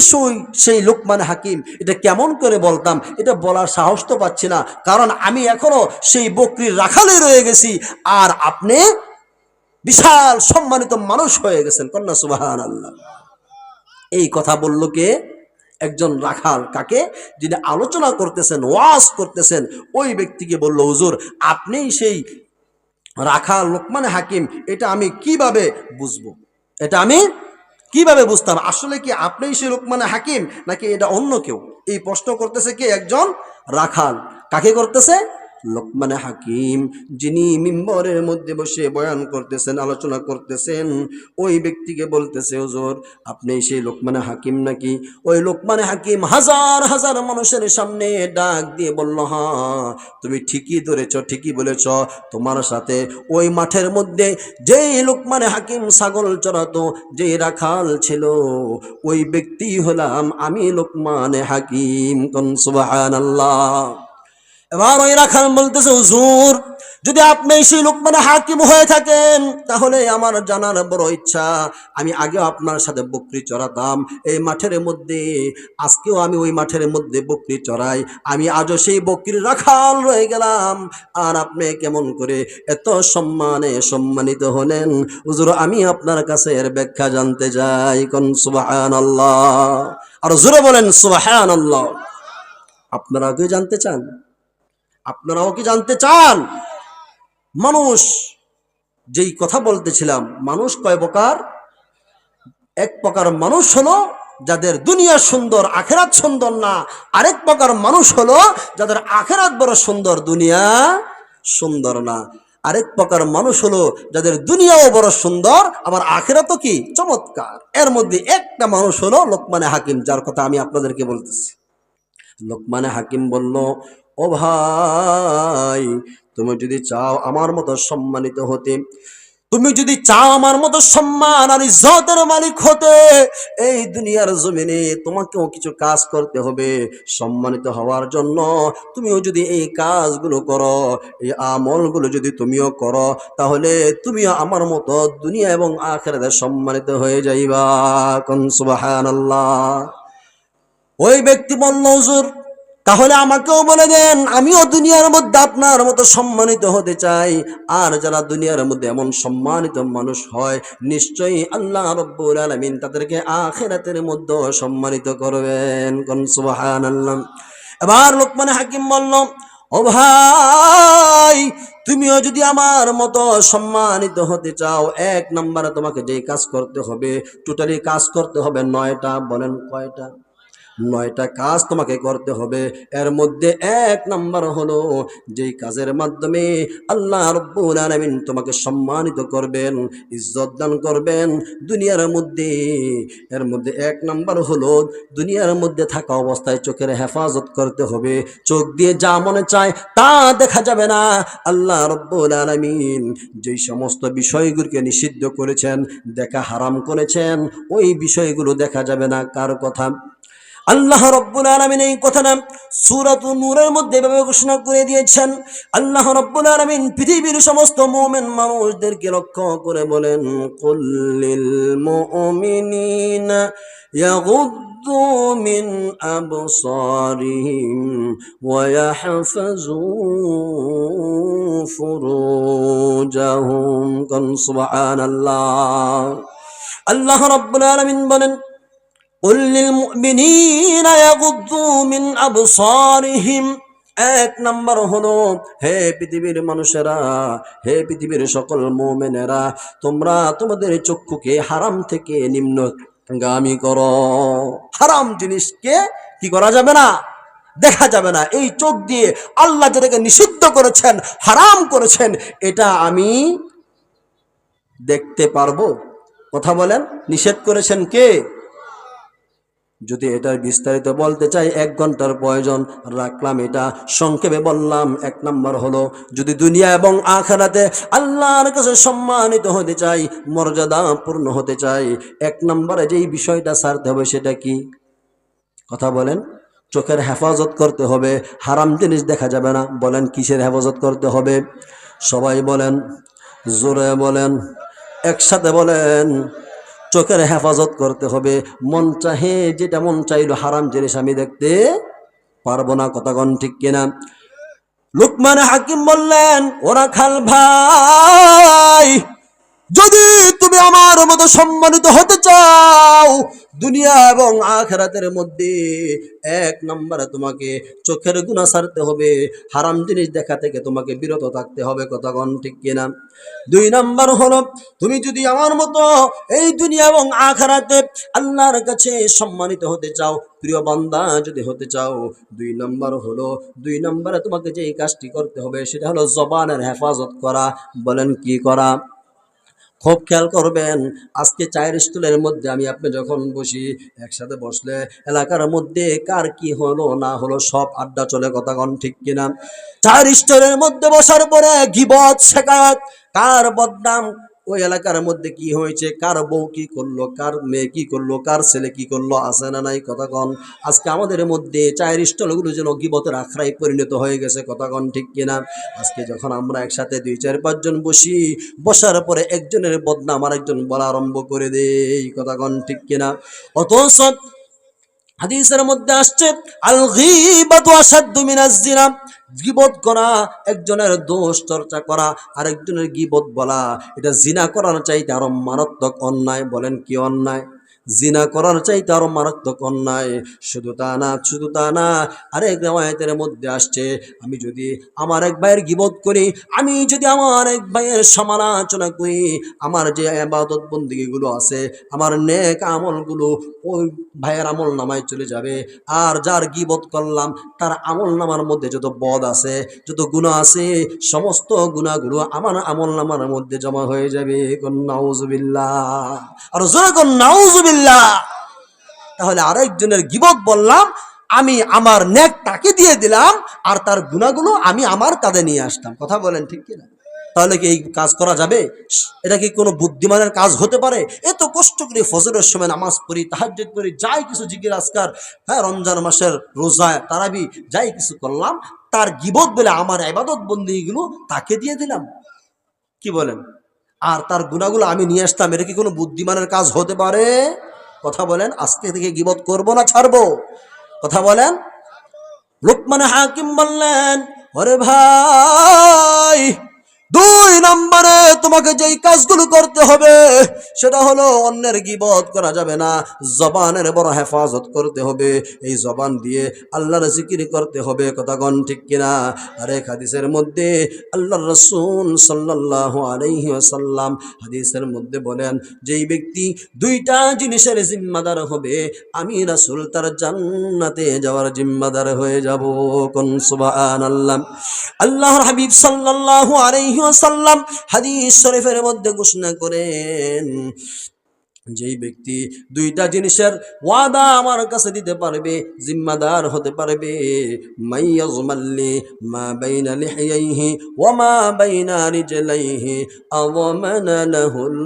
সেই লোকমানে হাকিম, এটা কেমন করে বলতাম? এটা বলার সাহস তো পাচ্ছি না, কারণ আমি এখনো সেই বকরির রাখালে রয়ে গেছি, আর আপনি বিশাল সম্মানিত মানুষ হয়ে গেছেন। কন্যা সুবহানাল্লাহ। এই কথা বলল কে? একজন রাখাল। কাকে? যিনি আলোচনা করতেছেন, ওয়াজ করতেছেন, ওই ব্যক্তিকে বলল, হুজুর আপনি সেই রাখাল লোকমানে হাকিম, এটা আমি কিভাবে বুঝবো? এটা আমি কিভাবে বুঝতাম? আসলে কি আপনিই সেই লোকমানে হাকিম নাকি এটা অন্য কেউ? এই প্রশ্ন করতেছে কে? একজন রাখাল। কাকে করতেছে? লোকমানে হাকিম, যিনি মিম্বরের মধ্যে বসে বয়ান করতেছেন, আলোচনা করতেছেন। ওই ব্যক্তিকে বলতেছে, হুজুর আপনি সেই লোকমানে হাকিম নাকি? ওই লোকমানে হাকিম হাজার হাজার মানুষের সামনে ডাক দিয়ে বলল, হ্যাঁ তুমি ঠিকই ধরেছ, ঠিকই বলেছ। তোমার সাথে ওই মাঠের মধ্যে যেই লোকমানে হাকিম ছাগল চড়াতো, যেই রাখাল ছিল, ওই ব্যক্তি হলাম আমি লোকমানে হাকিম। কোন সুবহানাল্লাহ। এবার ওই রাখাল বলতেছে, হুজুর যদি আপনি সেই লোকমানে হাকিম হয়ে থাকেন তাহলে আমার জানার বড় ইচ্ছা। আমি আগেও আপনার সাথে বকরি চড়াতাম এই মাঠের মধ্যে, আজকেও আমি ওই মাঠের মধ্যে বকরি চড়াই। আমি আজও সেই বকরির রাখাল রয়ে গেলাম, আর আপনি কেমন করে এত সম্মানিত হলেন? হুজুর আমি আপনার কাছে এর ব্যাখ্যা জানতে চাই। কোন সুবহানাল্লাহ। আর জোরে বলেন সুবহানাল্লাহ। আপনারা কি জানতে চান? আপনারাও কি জানতে চান? মানুষ, যেই কথা বলতেছিলাম, মানুষ কয় প্রকার? এক প্রকার মানুষ হলো যাদের দুনিয়া সুন্দর আখেরাত সুন্দর না, আরেক প্রকার মানুষ হলো যাদের আখেরাত বড় সুন্দর দুনিয়া সুন্দর না। আরেক প্রকার মানুষ হলো যাদের দুনিয়াও বড় সুন্দর আবার আখেরাতও কি চমৎকার। এর মধ্যে একটা মানুষ হলো লোকমানে হাকিম, যার কথা আমি আপনাদেরকে বলতেছি। লোকমানে হাকিম বলল, ও ভাই তুমি যদি চাও আমার মতো সম্মানিত হতে, তুমি যদি চাও আমার মতো সম্মান আর ইজ্জতের মালিক হতে, এই দুনিয়ার জমিনে তোমাকেও কিছু কাজ করতে হবে সম্মানিত হওয়ার জন্য। তুমিও যদি এই কাজগুলো করো, এই আমলগুলো যদি তুমিও করো, তাহলে তুমিও আমার মতো দুনিয়া এবং আখিরাতে সম্মানিত হয়ে যাইবা। কোন সুবহানাল্লাহ। ওই ব্যক্তি বলল, হুজুর তাহলে আমাকেও বলে দেন, আমিও দুনিয়ার মধ্যে আপনার মতো সম্মানিত হতে চাই। আর যারা দুনিয়ার মধ্যে এমন সম্মানিত মানুষ হয়, নিশ্চয়ই আল্লাহ রাব্বুল আলামিন তাদেরকে আখিরাতের মধ্যে সম্মানিত করবেন। কোন সুবহানাল্লাহ। এবার লোকমানে হাকিম বলল, ও ভাই তুমিও যদি আমার মতো সম্মানিত হতে চাও, এক নম্বরে তোমাকে যেই কাজ করতে হবে, টোটালি কাজ করতে হবে 9টা। বলেন কয়টা? 9টা কাজ তোমাকে করতে হবে। এর মধ্যে এক নাম্বার হলো, যেই কাজের মাধ্যমে আল্লাহ রাব্বুল আলামিন তোমাকে সম্মানিত করবেন, ইজ্জত দান করবেন দুনিয়ার মধ্যে। এর মধ্যে এক নাম্বার হলো, দুনিয়ার মধ্যে থাকা অবস্থায় চোখের হেফাজত করতে হবে। চোখ দিয়ে যা মনে চায় তা দেখা যাবে না। আল্লাহ রাব্বুল আলামিন যেই সমস্ত বিষয়গুলোকে নিষিদ্ধ করেছেন, দেখা হারাম করেছেন, ওই বিষয়গুলো দেখা যাবে না। কার কথা? আল্লাহ রাব্বুল আলামিন এই কথাটা সূরাতুন নূরের মধ্যে এভাবে ঘোষণা করে দিয়েছেন। আল্লাহ রাব্বুল আলামিন পৃথিবীর সমস্ত মুমিন মানুষদেরকে লক্ষ্য করে বলেন, কুল লিল মুমিনিনা ইয়াগুদ্দু মিন আবসারিহিম ওয়া ইয়াহফাযু ফুরুজাহুম। কুন সুবহানাল্লাহ। আল্লাহ রাব্বুল আলামিন বলেন, কুল লিল মুমিনিনা ইয়াগুদ্দু মিন আবসারিহিম। এক নাম্বার হলো, হে পৃথিবীর মানুষেরা, হে পৃথিবীর সকল মুমিনেরা, তোমরা তোমাদের চক্ষুকে হারাম থেকে নিম্নগামী করো। হারাম জিনিসকে কি করা যাবে না? দেখা যাবে না। এই চোখ দিয়ে আল্লাহ যেটাকে নিষিদ্ধ করেছেন, হারাম করেছেন, এটা আমি দেখতে পারবো? কথা বলেন, নিষেধ করেছেন কে? যদি এটার বিস্তারিত বলতে চাই 1 ঘন্টার প্রয়োজন, রাখলাম এটা সংক্ষেপে বললাম। এক নাম্বার হলো, যদি দুনিয়া এবং আখিরাতে আল্লাহর কাছে সম্মানিত হতে চাই, মর্যাদা পূর্ণ হতে চাই, 1 নম্বরে যেই বিষয়টা ছাড়তে হবে সেটা কি? কথা বলেন। চোখের হেফাজত করতে হবে, হারাম জিনিস দেখা যাবে না। বলেন কিসের হেফাজত করতে হবে? সবাই বলেন, জোরে বলেন, একসাথে বলেন। চোখের হেফাজত করতে হবে। মন চাহে যেটা মন চাইলো হারাম জিনিস আমি দেখতে পারবো না, কথাগণ ঠিক কিনা? লুকমান হাকিম বললেন, ওরা খাল ভাই, যদি তুমি আমার মতো সম্মানিত হতে চাও দুনিয়া এবং আখিরাতের মধ্যে, এক নম্বরে তোমাকে চোখের গুনাহ ছাড়তে হবে, হারাম জিনিস দেখা থেকে তোমাকে বিরত থাকতে হবে, কথাগণ ঠিক কিনা? দুই নম্বর হলো, তুমি যদি আমার মতো এই দুনিয়া এবং আখিরাতে আল্লাহর কাছে সম্মানিত হতে চাও, প্রিয় বান্দা যদি হতে চাও, দুই নম্বরে তোমাকে যে কাজটি করতে হবে সেটা হলো জবানের হেফাজত করা। বলেন কি করা? খুব খেয়াল করবেন, আজকে চায়ের স্টুলের মধ্যে আমি আপনি যখন বসি, একসাথে বসলে এলাকার মধ্যে কার কি হলো না হলো সব আড্ডা চলে, কথাগণ ঠিক কিনা? চায়ের স্টুলের মধ্যে বসার পরে গিবত শেখায়ত, কার বদনাম, ওই এলাকার মধ্যে কি হয়েছে, কার বউ কি করলো, কার মেয়ে কি করলো, কার ছেলে কি করলো, আছে না নাই, কথাগণ? আজকে আমাদের মধ্যে চায়ের স্টলগুলো যেন গিবতের আখড়ায় পরিণত হয়ে গেছে, কথাগণ ঠিক কিনা? আজকে যখন আমরা একসাথে 2-4-5 জন বসি, বসার পরে একজনের বদনাম আরেকজন বলা আরম্ভ করে দেই, কথাগণ ঠিক কিনা? অথচ হাদিসের মধ্যে আসছে, আল গীবাতু আশাদ্দু মিনাজ জিনা, গীবত করা, একজনের দোষ চর্চা করা, আরেকজনের গীবত বলা, এটা জিনা করার চাইতে আরো মারাত্মক অন্যায়। বলেন কি অন্যায়? জিনা করার চাইতে আরো মারাত্মক অন্যায়। শুধু তা না, আরেক রিওয়ায়াতের মধ্যে আসছে, আমি যদি আমার এক ভাইয়ের গীবত করি, আমি যদি আমার এক ভাইয়ের সমালোচনা করি, আমার যে ইবাদত বন্দেগীগুলো আছে, আমার নেক আমলগুলো ওই ভাইয়ের আমল নামায় চলে যাবে। আর যার গীবত করলাম তার আমল নামার মধ্যে যত বদ আছে, যত গুনাহ আছে, সমস্ত গুনাহগুলো আমার আমল নামার মধ্যে জমা হয়ে যাবে। নাউজুবিল্লাহ, আর জোরে কোন নাউজুবিল্লাহ। তাহলে আরেকজনের গীবত বললাম, আমি আমার নেক তাকে দিয়ে দিলাম, আর তার গুনাহগুলো আমি আমার কাঁধে নিয়ে আসলাম। কথা বলেন ঠিক কিনা? তাহলে কি এই কাজ করা যাবে? এটা কি কোনো বুদ্ধিমানের কাজ হতে পারে? এত কষ্ট করে ফজরের সময় নামাজ পড়ি, তাহাজ্জুদ পড়ি, যাই কিছু জিকির আজকার, হ্যাঁ, রমজান মাসের রোজা, তারাবি, যাই কিছু করলাম, তার গীবত বলে আমার ইবাদত বন্দেগীগুলো তাকে দিয়ে দিলাম। কি বলেন? আর তার গুনাহগুলো আমি নিয়ে আসতাম। এটা কি কোনো বুদ্ধিমানের কাজ হতে পারে? কথা বলেন, আজকে থেকে গীবত করব না ছাড়বো? কথা বলেন। লুকমান হাকিম বললেন, ওরে ভাই, 2 নম্বরে তোমাকে যেই কাজগুলো করতে হবে সেটা হলো, অন্যের গীবত করা যাবে না, জবানের বড় হেফাজত করতে হবে। এই জবান দিয়ে আল্লাহর জিকির করতে হবে, কথাগণ ঠিক কিনা? আরেক হাদিসের মধ্যে আল্লাহর রাসূল সাল্লাল্লাহু আলাইহি ওয়াসাল্লাম হাদিসের মধ্যে বলেন, যেই ব্যক্তি 2টা জিনিসের জিম্মাদার হবে, আমি রাসূল তার জান্নাতে যাওয়ার জিম্মাদার হয়ে যাব। কোন সুবহানাল্লাহ। আল্লাহর হাবিব সাল্লাল্লাহু আলাইহি ওয়াসাল্লাম হাদিস শরীফের মধ্যে ঘোষণা করেন, যেই ব্যক্তি 2টা জিনিসের ওয়াদা আমার কাছে দিতে পারবে, জিম্মাদার হতে পারবে, মাইয়াজমাল্লি মা বাইনা লিহিয়াইহি ওয়া মা বাইনা রিজলাইহি আযমানা লাহুল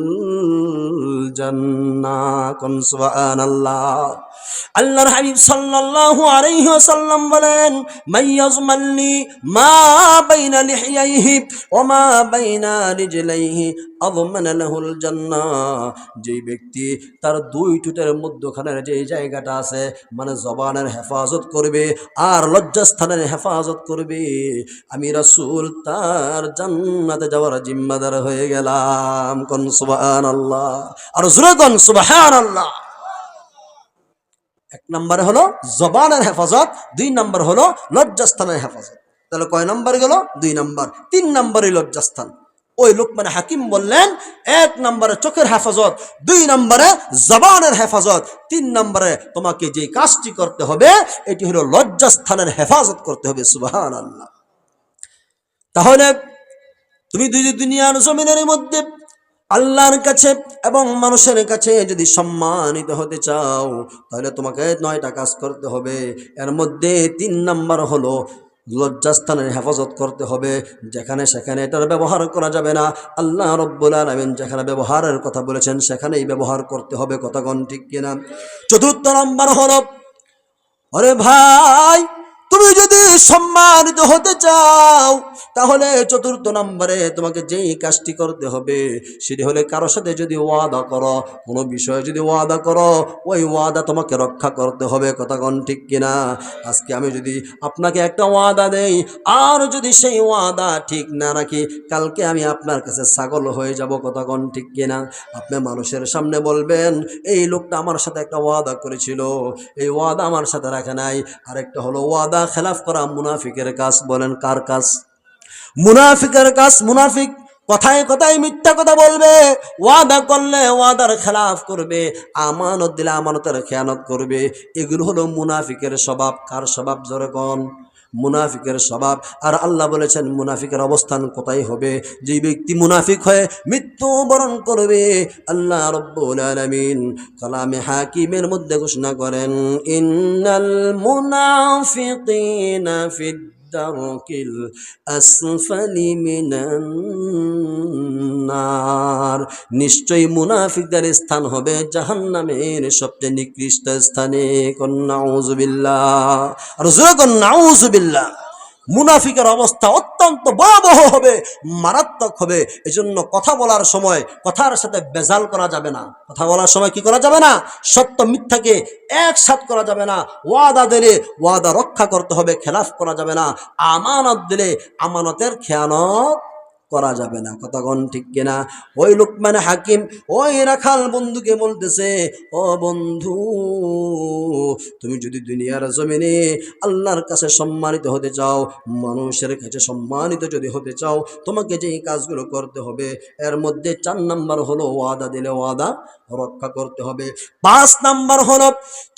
জান্নাহ। কোন সুবহানাল্লাহ। আল্লাহর হাবিব সাল্লাল্লাহু আলাইহি ওয়াসাল্লাম বলেন, মাইয়াজমাল্লি মা বাইনা লিহিয়াইহি ওয়া মা বাইনা রিজলাইহি আযমানা লাহুল জান্নাহ। যেই ব্যক্তি তার 2 ঠোঁটের মধ্যখানের যে জায়গাটা আছে, মানে জবানের হেফাজত করবে আর লজ্জাস্থানের হেফাজত করবে, আমি রাসূল তার জান্নাতে যাওয়ার জিম্মাদার হয়ে গেলাম। কোন সুবহানাল্লাহ, আর জোরে কোন সুবহানাল্লাহ। 1 নম্বরে হলো জবানের হেফাজত, 2 নম্বর হলো লজ্জাস্থানের হেফাজত। তাহলে কয় নম্বর গেল? 2 নম্বর। 3 নম্বরে লজ্জাস্থান। ওই লোকমান হাকিম বললেন, 1 নম্বরে চোখের হেফাজত, 2 নম্বরে জবানের হেফাজত, 3 নম্বরে তোমাকে যে কাজটি করতে হবে এটি হলো লজ্জাস্থানের হেফাজত করতে হবে। সুবহানাল্লাহ। তাহলে তুমি দুনিয়ার জমিনের মধ্যে আল্লাহর কাছে এবং মানুষের কাছে যদি সম্মানিত হতে চাও, তাহলে তোমাকে 9টা কাজ করতে হবে। এর মধ্যে 3 নম্বর হলো লজ্জাস্থানের হেফাজত করতে হবে। যেখানে সেখানে এটার ব্যবহার করা যাবে না। আল্লাহ রাব্বুল আলামিন যেখানে ব্যবহারের কথা বলেছেন সেখানেই ব্যবহার করতে হবে, কথাগণ ঠিক কিনা? 4র্থ নম্বর হলো আরে ভাই, তুমি যদি সম্মানিত হতে চাও তাহলে চতুর্থ নম্বরে তোমাকে যেই কাজটি করতে হবে সেটি হলে কারোর সাথে যদি ওয়াদা করো, কোনো বিষয়ে যদি ওয়াদা করো, ওই ওয়াদা তোমাকে রক্ষা করতে হবে। কথা কোন ঠিক কিনা? আজকে আমি যদি আপনাকে একটা ওয়াদা দেই আর যদি সেই ওয়াদা ঠিক না রাখি, কালকে আমি আপনার কাছে ছাগল হয়ে যাব। কথা কোন ঠিক কিনা? আপনি মানুষের সামনে বলবেন এই লোকটা আমার সাথে একটা ওয়াদা করেছিল, এই ওয়াদা আমার সাথে রাখে নাই। আরেকটা হলো ওয়াদা খেলাফ করা, মুনাফিকের কাজ। বলেন কার কাজ? মুনাফিকের কাজ। মুনাফিক কথায় কথায় মিথ্যা কথা বলবে, ওয়াদা করলে ওয়াদার খেলাফ করবে, আমানত দিলে আমানতের খেয়ানত করবে। এগুলো হলো মুনাফিকের স্বভাব। কার স্বভাব? জোরে কোন? মুনাফিকের স্বভাব। আর আল্লাহ বলেছেন মুনাফিকের অবস্থান কোথায় হবে? যে ব্যক্তি মুনাফিক হয়ে মৃত্যুবরণ করবে, আল্লাহ রাব্বুল আলামিন কালামে হাকিমের মধ্যে ঘোষণা করেন, ইন্নাল মুনাফিকিনা ফিদ দারকিল আসফালি মিনান নার। নিশ্চয়ই মুনাফিকদের স্থান হবে জাহান্নামের সবচেয়ে নিকৃষ্ট স্থানে। নাউযুবিল্লাহ। আর জোরে নাউযুবিল্লাহ। মুনাফিকের অবস্থা অত্যন্ত ভয়াবহ হবে, মারাত্মক হবে। এজন্য কথা বলার সময় কথার সাথে বেজাল করা যাবে না। কথা বলার সময় কি করা যাবে না? সত্য মিথ্যাকে একসাথ করা যাবে না। ওয়াদা দিলে ওয়াদা রক্ষা করতে হবে, খেলাফ করা যাবে না। আমানত দিলে আমানতের খেয়ানত করা যাবে না। কথা কোন ঠিক কিনা? ওই লুকমান হাকিম ওই রাখাল বন্ধুকে বলতেছে, ও বন্ধু, তুমি যদি দুনিয়ার জমিনে আল্লাহর কাছে সম্মানিত হতে চাও, মানুষের কাছে সম্মানিত যদি হতে চাও, তোমাকে যে কাজগুলো করতে হবে এর মধ্যে 4 নাম্বার হলো ওয়াদা দিলে ওয়াদা রক্ষা করতে হবে। 5 নাম্বার হলো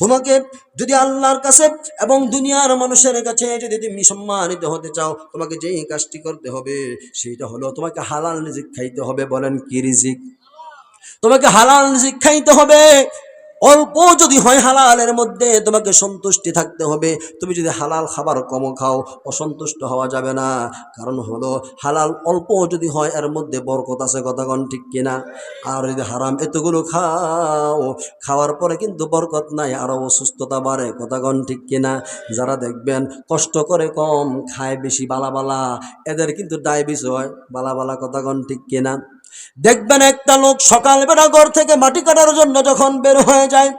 তোমাকে যদি আল্লাহর কাছে এবং দুনিয়ার মানুষের কাছে যদি তুমি সম্মানিত হতে চাও, তোমাকে যেই কাজটি করতে হবে সেইটা হলো তোমাকে হালাল রিজিক খাইতে হবে। বলেন কি রিজিক? তোমাকে হালাল রিজিক খাইতে হবে। অল্প যদি হয় হালালের মধ্যে তোমাকে সন্তুষ্টি থাকতে হবে। তুমি যদি হালাল খাবার কম খাও, অসন্তুষ্ট হওয়া যাবে না। কারণ হলো হালাল অল্প যদি হয় এর মধ্যে বরকত আছে। কথা কোন ঠিক কিনা? আর যদি হারাম এতগুলো খাও, খাওয়ার পরে কিন্তু বরকত নাই, আরও অসুস্থতা বাড়ে। কথা কোন ঠিক কিনা? যারা দেখবেন কষ্ট করে কম খায় বেশি বালা বালা, এদের কিন্তু ডায়াবেটিস হয় বালা বালা। কথা কোন ঠিক কিনা? দেখবেন একটা লোক সকালবেলা ঘর থেকে মাটি কাটার জন্য যখন বের হয়ে যায়,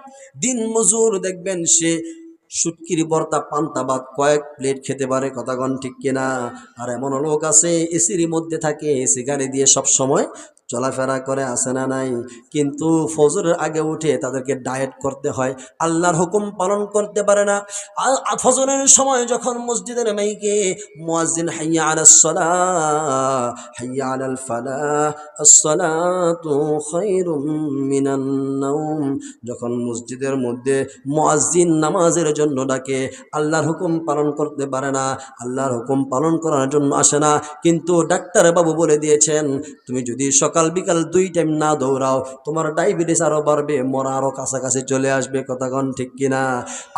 দিন মজুর, দেখবেন সে শুটকির ভর্তা পান্তা ভাত কয়েক প্লেট খেতে পারে। কথা কোন ঠিক কিনা? আর এমন লোক আছে এসির মধ্যে থাকে, এসি গাড়ি দিয়ে সব সময় চলাফেরা করে, আসে না নাই? কিন্তু ফজরের আগে উঠে তাদেরকে ডায়েট করতে হয়, আল্লাহর হুকুম পালন করতে পারে না। ফজরের সময় যখন মসজিদের মাইকে মুয়াজ্জিন হাইয়া আলাস সালাহ হাইয়া আলাল ফালাহ আসসালাতু খায়রুম মিনান নাওম, যখন মসজিদের মধ্যে মুয়াজ্জিন নামাজের জন্য ডাকে, আল্লাহর হুকুম পালন করতে পারে না, আল্লাহর হুকুম পালন করার জন্য আসে না। কিন্তু ডাক্তার বাবু বলে দিয়েছেন তুমি যদি সকাল বিকাল 2 টাইম না দৌড়াও, তোমার ডায়াবেটিস আরো বাড়বে, মরা আরো কাছাকাছি চলে আসবে। কথা কোন ঠিক কিনা?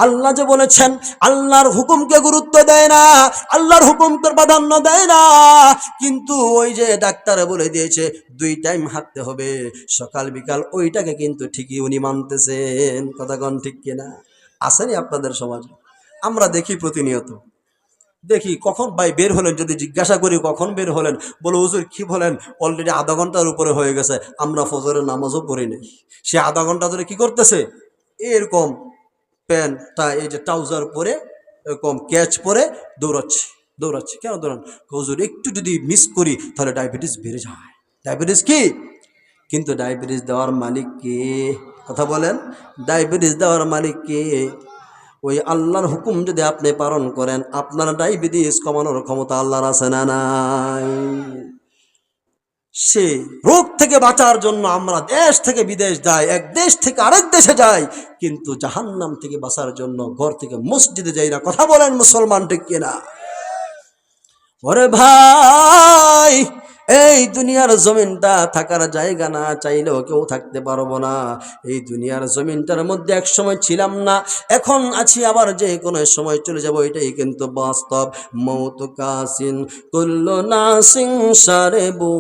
আল্লাহ যে বলেছেন, আল্লাহর হুকুমকে গুরুত্ব দেয় না, আল্লাহর হুকুমকে প্রাধান্য দেয় না। কিন্তু ওই যে ডাক্তার বলে দিয়েছে 2 টাইম হাঁটতে হবে সকাল বিকাল, ওইটাকে কিন্তু ঠিকই উনি মানতেছেন। কথা কোন ঠিক কিনা? আসেনি আপনাদের সমাজে? আমরা দেখি প্রতিনিয়ত, দেখি কখন ভাই বের হলেন, যদি জিজ্ঞাসা করি কখন বের হলেন, বলে হুজুর কি বলেন, অলরেডি আধা ঘন্টার উপরে হয়ে গেছে, আমরা ফজরের নামাজও পড়ি নেই। সে আধা ঘন্টা ধরে কি করতেছে? এরকম প্যান্টটা এই যে ট্রাউজার পরে এরকম ক্যাচ পরে দৌড়াচ্ছে দৌড়াচ্ছে। কেন দৌড়ান? হুজুর একটু যদি মিস করি তাহলে ডায়াবেটিস বেড়ে যায়। ডায়াবেটিস কি? কিন্তু ডায়াবেটিস দেওয়ার মালিক কে? কথা বলেন, ডায়াবেটিস দেওয়ার মালিক কে? ওই আল্লাহর হুকুম যদি আপনি পালন করেন, আপনার ডায়াবেটিস কমানোর ক্ষমতা আল্লাহর আছে না নাই? সে রোগ থেকে বাঁচার জন্য আমরা দেশ থেকে বিদেশ যাই, এক দেশ থেকে আরেক দেশে যাই, কিন্তু জাহান্নাম থেকে বাঁচার জন্য ঘর থেকে মসজিদে যাই না। কথা বলেন মুসলমান ঠিক কিনা? ওরে ভাই, এই দুনিয়ার জমিনটা থাকার জায়গা না, চাইলেও কেউ থাকতে পারবো না। এই দুনিয়ার জমিনটার মধ্যে এক সময় ছিলাম না, এখন আছি, আবার যে কোনো সময় চলে যাবো, এটাই কিন্তু বাস্তব। মৌত কাসিন কুল্লু নাসিন সারেবু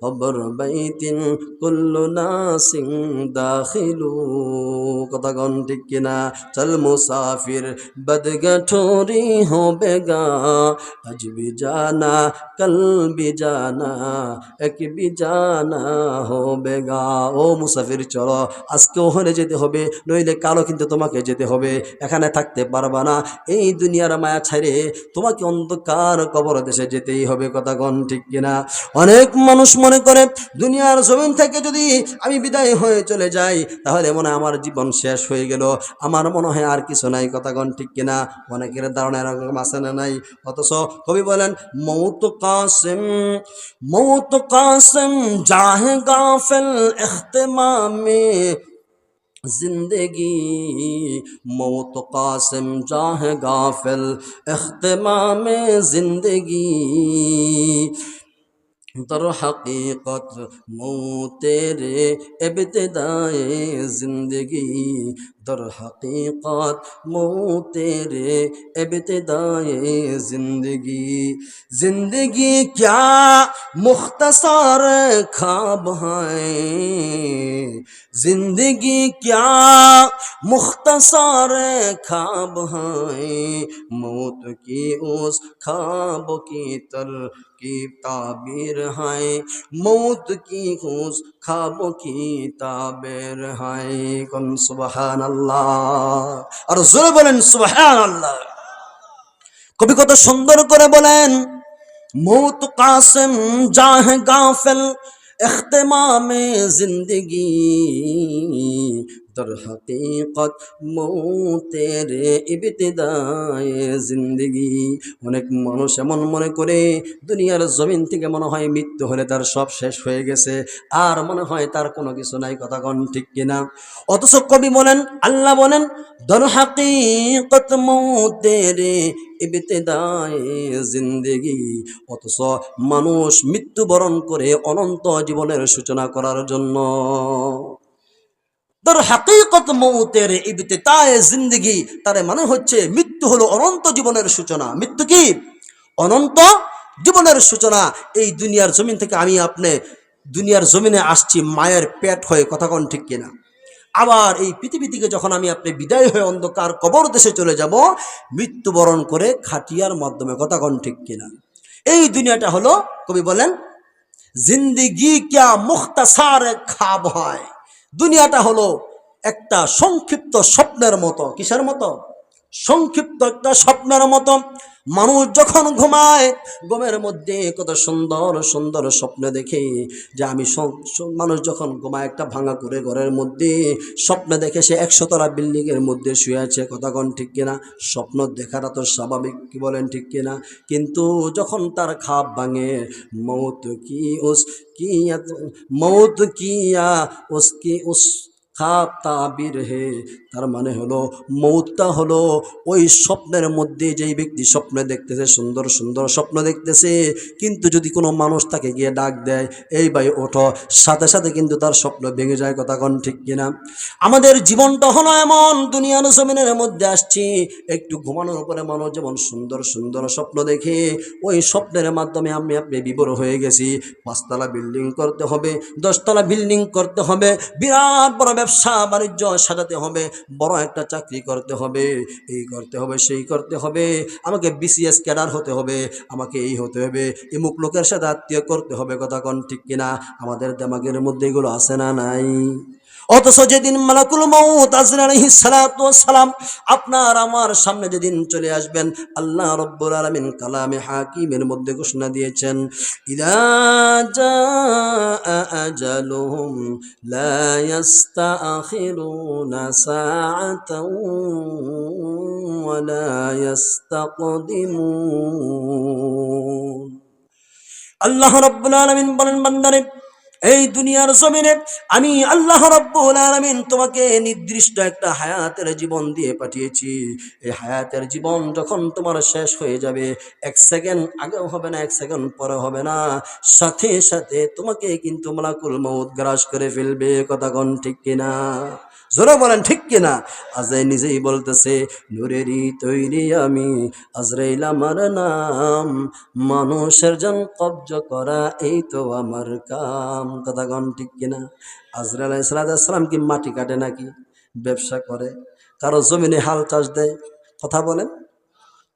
কবর বাইতিন কুল্লু নাসিন দাখিলু। কথা কন ঠিক কিনা? চল মুসাফির বদগঠোরি होबेगा आज भी जाना कल भी जाना एक भी जाना होबेगा। ও মুসাফির চলো, আজকে ওখানে যেতে হবে, নইলে কালও কিন্তু তোমাকে যেতে হবে, এখানে থাকতে পারবা না। এই দুনিয়ার মায়া ছাড়ে তোমাকে অন্ধকার কবর দেশে যেতেই হবে। কথা কন ঠিক কিনা? অনেক মানুষ মনে করে দুনিয়ার জমিন থেকে যদি আমি বিদায় হয়ে চলে যাই তাহলে মনে হয় আমার জীবন শেষ হয়ে গেল, আমার মনে হয় আর কিছু নাই। কথা কন ঠিক কিনা? অনেকের ধারণা এরকম আছে না নাই? অথচ কবি বলেন মৌত কাসিম জাহে গাফিল ইখতিমামে जिंदगी। मौत कासिम जाह गाफिल इख्तिमाम जिंदगी। दर हकीकत तेरे इब्तिदाए जिंदगी। दर हकीकत तेरे इब्तिदाए जिंदगी। जिंदगी क्या मुख्तसर ख्वाब है, जिंदगी क्या मुख्तसर ख्वाब है, मौत की उस ख्वाब की तरकीब ताबीर है, मौत की उस ख्वाब की ताबीर है। कौन सुबहान अल्लाह, और जोरे बोलें सुबहान अल्लाह। कभी कत सुंदर करे बोलें मौत कासिम जाह गाफिल इख्तिमाम जिंदगी। दर हकीकत तेरे इब्तिदाए जिंदगी। অনেক মানুষ এমন মনে করে দুনিয়ার জমিন থেকে মনে হয় মৃত্যু হলে তার সব শেষ হয়ে গেছে, আর মনে হয় তার কোনো কিছু নাই। কথা কন ঠিক কিনা? অথচ কবি বলেন, আল্লাহ বলেন দর হकीकत तेरे ইবতিদায়ে জিন্দেগি। অথচ মানুষ মৃত্যুবরণ করে অনন্ত জীবনের সূচনা করার জন্য। দর হकीकत মৌতের ইবতিদায়ে জিন্দেগি, তার মানে হচ্ছে মৃত্যু হলো অনন্ত জীবনের সূচনা। মৃত্যু কি? অনন্ত জীবনের সূচনা। এই দুনিয়ার জমিন থেকে আমি আপনি দুনিয়ার জমিনে আসছি মায়ের পেট হয়ে। কথা কোন ঠিক কিনা? আবার এই পৃথিবী থেকে যখন আমি আপনি বিদায় হয়ে অন্ধকার কবর দেশে চলে যাব মৃত্যুবরণ করে খাটিয়ার মাধ্যমে। কথা কোন ঠিক কিনা? এই দুনিয়াটা হলো, কবি বলেন জিন্দেগি क्या মুখতাসার খ্বাব হয়। দুনিয়াটা হলো একটা সংক্ষিপ্ত স্বপ্নের মতো। কিসের মতো? সংক্ষিপ্ত একটা স্বপ্নের মতো। মানুষ যখন ঘুমায় ঘুমের মধ্যে কত সুন্দর সুন্দর স্বপ্ন দেখে, যে আমি মানুষ যখন ঘুমায় একটা ভাঙা করে ঘরের মধ্যে স্বপ্ন দেখে সে 100 তলা বিল্ডিং এর মধ্যে শুয়ে আছে। কথা কন ঠিক কিনা? স্বপ্ন দেখাটা তো স্বাভাবিক, কি বলেন ঠিক কিনা? কিন্তু যখন তার খাপ ভাঙে মৌত কি উস কিয়া মৌত কিয়া উসকি উস খাপ তাবির হে, তার মানে হলো মৌতটা হলো ওই স্বপ্নের মধ্যে যেই ব্যক্তি স্বপ্ন দেখতেছে সুন্দর সুন্দর স্বপ্ন দেখতেছে, কিন্তু যদি কোনো মানুষ তাকে গিয়ে ডাক দেয় এই ভাই ওঠো, সাথে সাথে কিন্তু তার স্বপ্ন ভেঙে যায়। কথা কোন ঠিক কিনা? আমাদের জীবনটা হলো এমন, দুনিয়ার জমিনের মধ্যে আসছি, একটু ঘুমানোর উপরে মানুষ যেমন সুন্দর সুন্দর স্বপ্ন দেখে ওই স্বপ্নের মাধ্যমে আমি আপনি বিভোর হয়ে গেছি। 5 তলা বিল্ডিং করতে হবে, 10 তলা বিল্ডিং করতে হবে, বিরাট বড় ব্যবসা বাণিজ্য সাজাতে হবে, বড় একটা চাকরি করতে হবে, এই করতে হবে সেই করতে হবে, আমাকে বিসিএস ক্যাডার হতে হবে, আমাকে এই হতে হবে, এমুক লোকের সাথে আত্মীয় করতে হবে। কথা কোন ঠিক কিনা? আমাদের দিমাগের মধ্যে এগুলো আছে না নাই? অথচ যেদিন মালাকুল মউত আজরাইল আলাইহিস সালাতু ওয়াস সালাম আপনার আমার সামনে যেদিন চলে আসবেন, আল্লাহ রাব্বুল আলামিন কালামে হাকিমের মধ্যে ঘোষণা দিয়েছেন, ইযা জাআ আজালুহুম লা ইস্তাখিরুনা সাআতান ওয়া লা ইস্তাকদিমুন। আল্লাহ রাব্বুল আলামিন বলেন, বান্দারে এই দুনিয়ার জমিনে আমি আল্লাহ রাব্বুল আলামিন তোমাকে নির্দিষ্ট একটা হায়াতের জীবন দিয়ে পাঠিয়েছি। এই হায়াতের জীবন যখন তোমার শেষ হয়ে যাবে, 1 সেকেন্ড আগেও হবে না, 1 সেকেন্ড পরে হবে না, সাথে সাথে তোমাকে কিন্তু মালাকুল মউত গ্রাস করে ফেলবে। কথা কোন ঠিক কিনা? জোরে বলেন ঠিক কিনা? আজরাইল নিজেই বলতেছে, নূরেরই তৈরি আমি, আজরাইল আমার নাম, মানুষের জান কব্জ করা এই তো আমার কাম। কথা কোন ঠিক কিনা? আজরাইল আলাইহিস সালাম কি মাটি কাটে নাকি? ব্যবসা করে, কারো জমিনে হাল চাষ দেয়? কথা বলেন,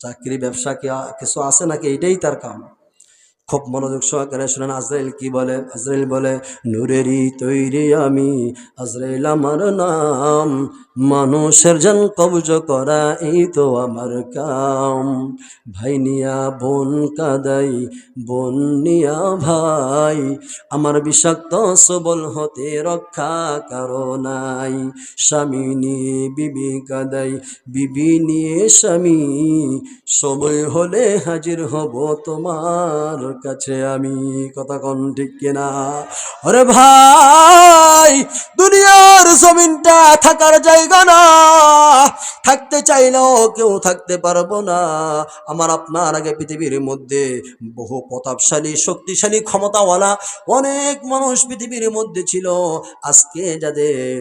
চাকরি ব্যবসা কি কিছু আছে নাকি? এটাই তার কাম। খুব মনোযোগ সহকারে শুনেন আজরাইল কি বলে। আজরাইল বলে, নূরেরই তৈরি আমি, আজরাইল আমার নাম, মানুষের জান কবজ করা এই তো আমার কাম। ভাই নিয়া বোন কাদাই, বোন নিয়া ভাই, আমার বিষাক্ত সবল হতে রক্ষা কারো নাই। স্বামী নিয়ে বিবি কাদাই, বিবি নিয়ে স্বামী, সময় হলে হাজির হব তোমার কাছে আমি। কথা কোন ঠিক কিনা? আরে ভাই, দুনিয়ার জমিনটা থাকার জায়গা না, থাকতে চাইলেও কেউ থাকতে পারবো না। আমার আপনার আগে পৃথিবীর মধ্যে বহু প্রতাপশালী, শক্তিশালী, ক্ষমতাওয়ালা অনেক মানুষ পৃথিবীর মধ্যে ছিল, আজকে যাদের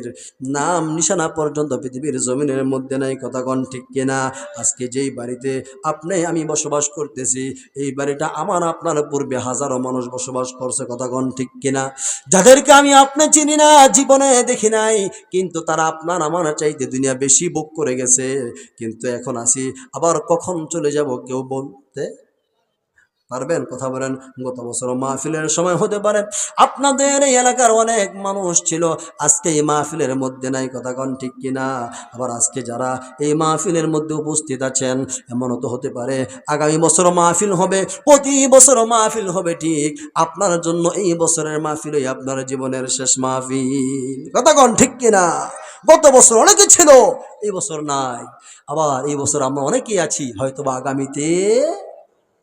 নাম নিশানা পর্যন্ত পৃথিবীর জমিনের মধ্যে নাই। কথা কোন ঠিক কিনা? আজকে যেই বাড়িতে আপনি আমি বসবাস করতেছি, এই বাড়িটা আমার আপনার পূর্বে হাজারো মানুষ বসবাস করছে। কথা কোন ঠিক কিনা? যাদেরকে আমি আপনি চিনি না, জীবনে দেখি নাই, কিন্তু তারা আপনার আমার চাইতে দুনিয়া বেশি ভোগ করে গেছে, কিন্তু এখন আসি, আবার কখন চলে যাব কেউ বলতে পারবেন? কথা বলেন। গত বছর মাহফিলের সময় হতে পারে আপনাদের এই এলাকার অনেক মানুষ ছিল, আজকে এই মাহফিলের মধ্যে নাই। কথা কোন ঠিক কিনা? আবার আজকে যারা এই মাহফিলের মধ্যে উপস্থিত আছেন, এমনও তো হতে পারে আগামী বছর মাহফিল হবে, প্রতি বছর মাহফিল হবে, ঠিক আপনার জন্য এই বছরের মাহফিলই আপনার জীবনের শেষ মাহফিল। কথা কোন ঠিক কিনা? গত বছর অনেকে ছিল, এই বছর নাই। আবার এই বছর আমরা অনেকেই আছি, হয়তো বা আগামীতে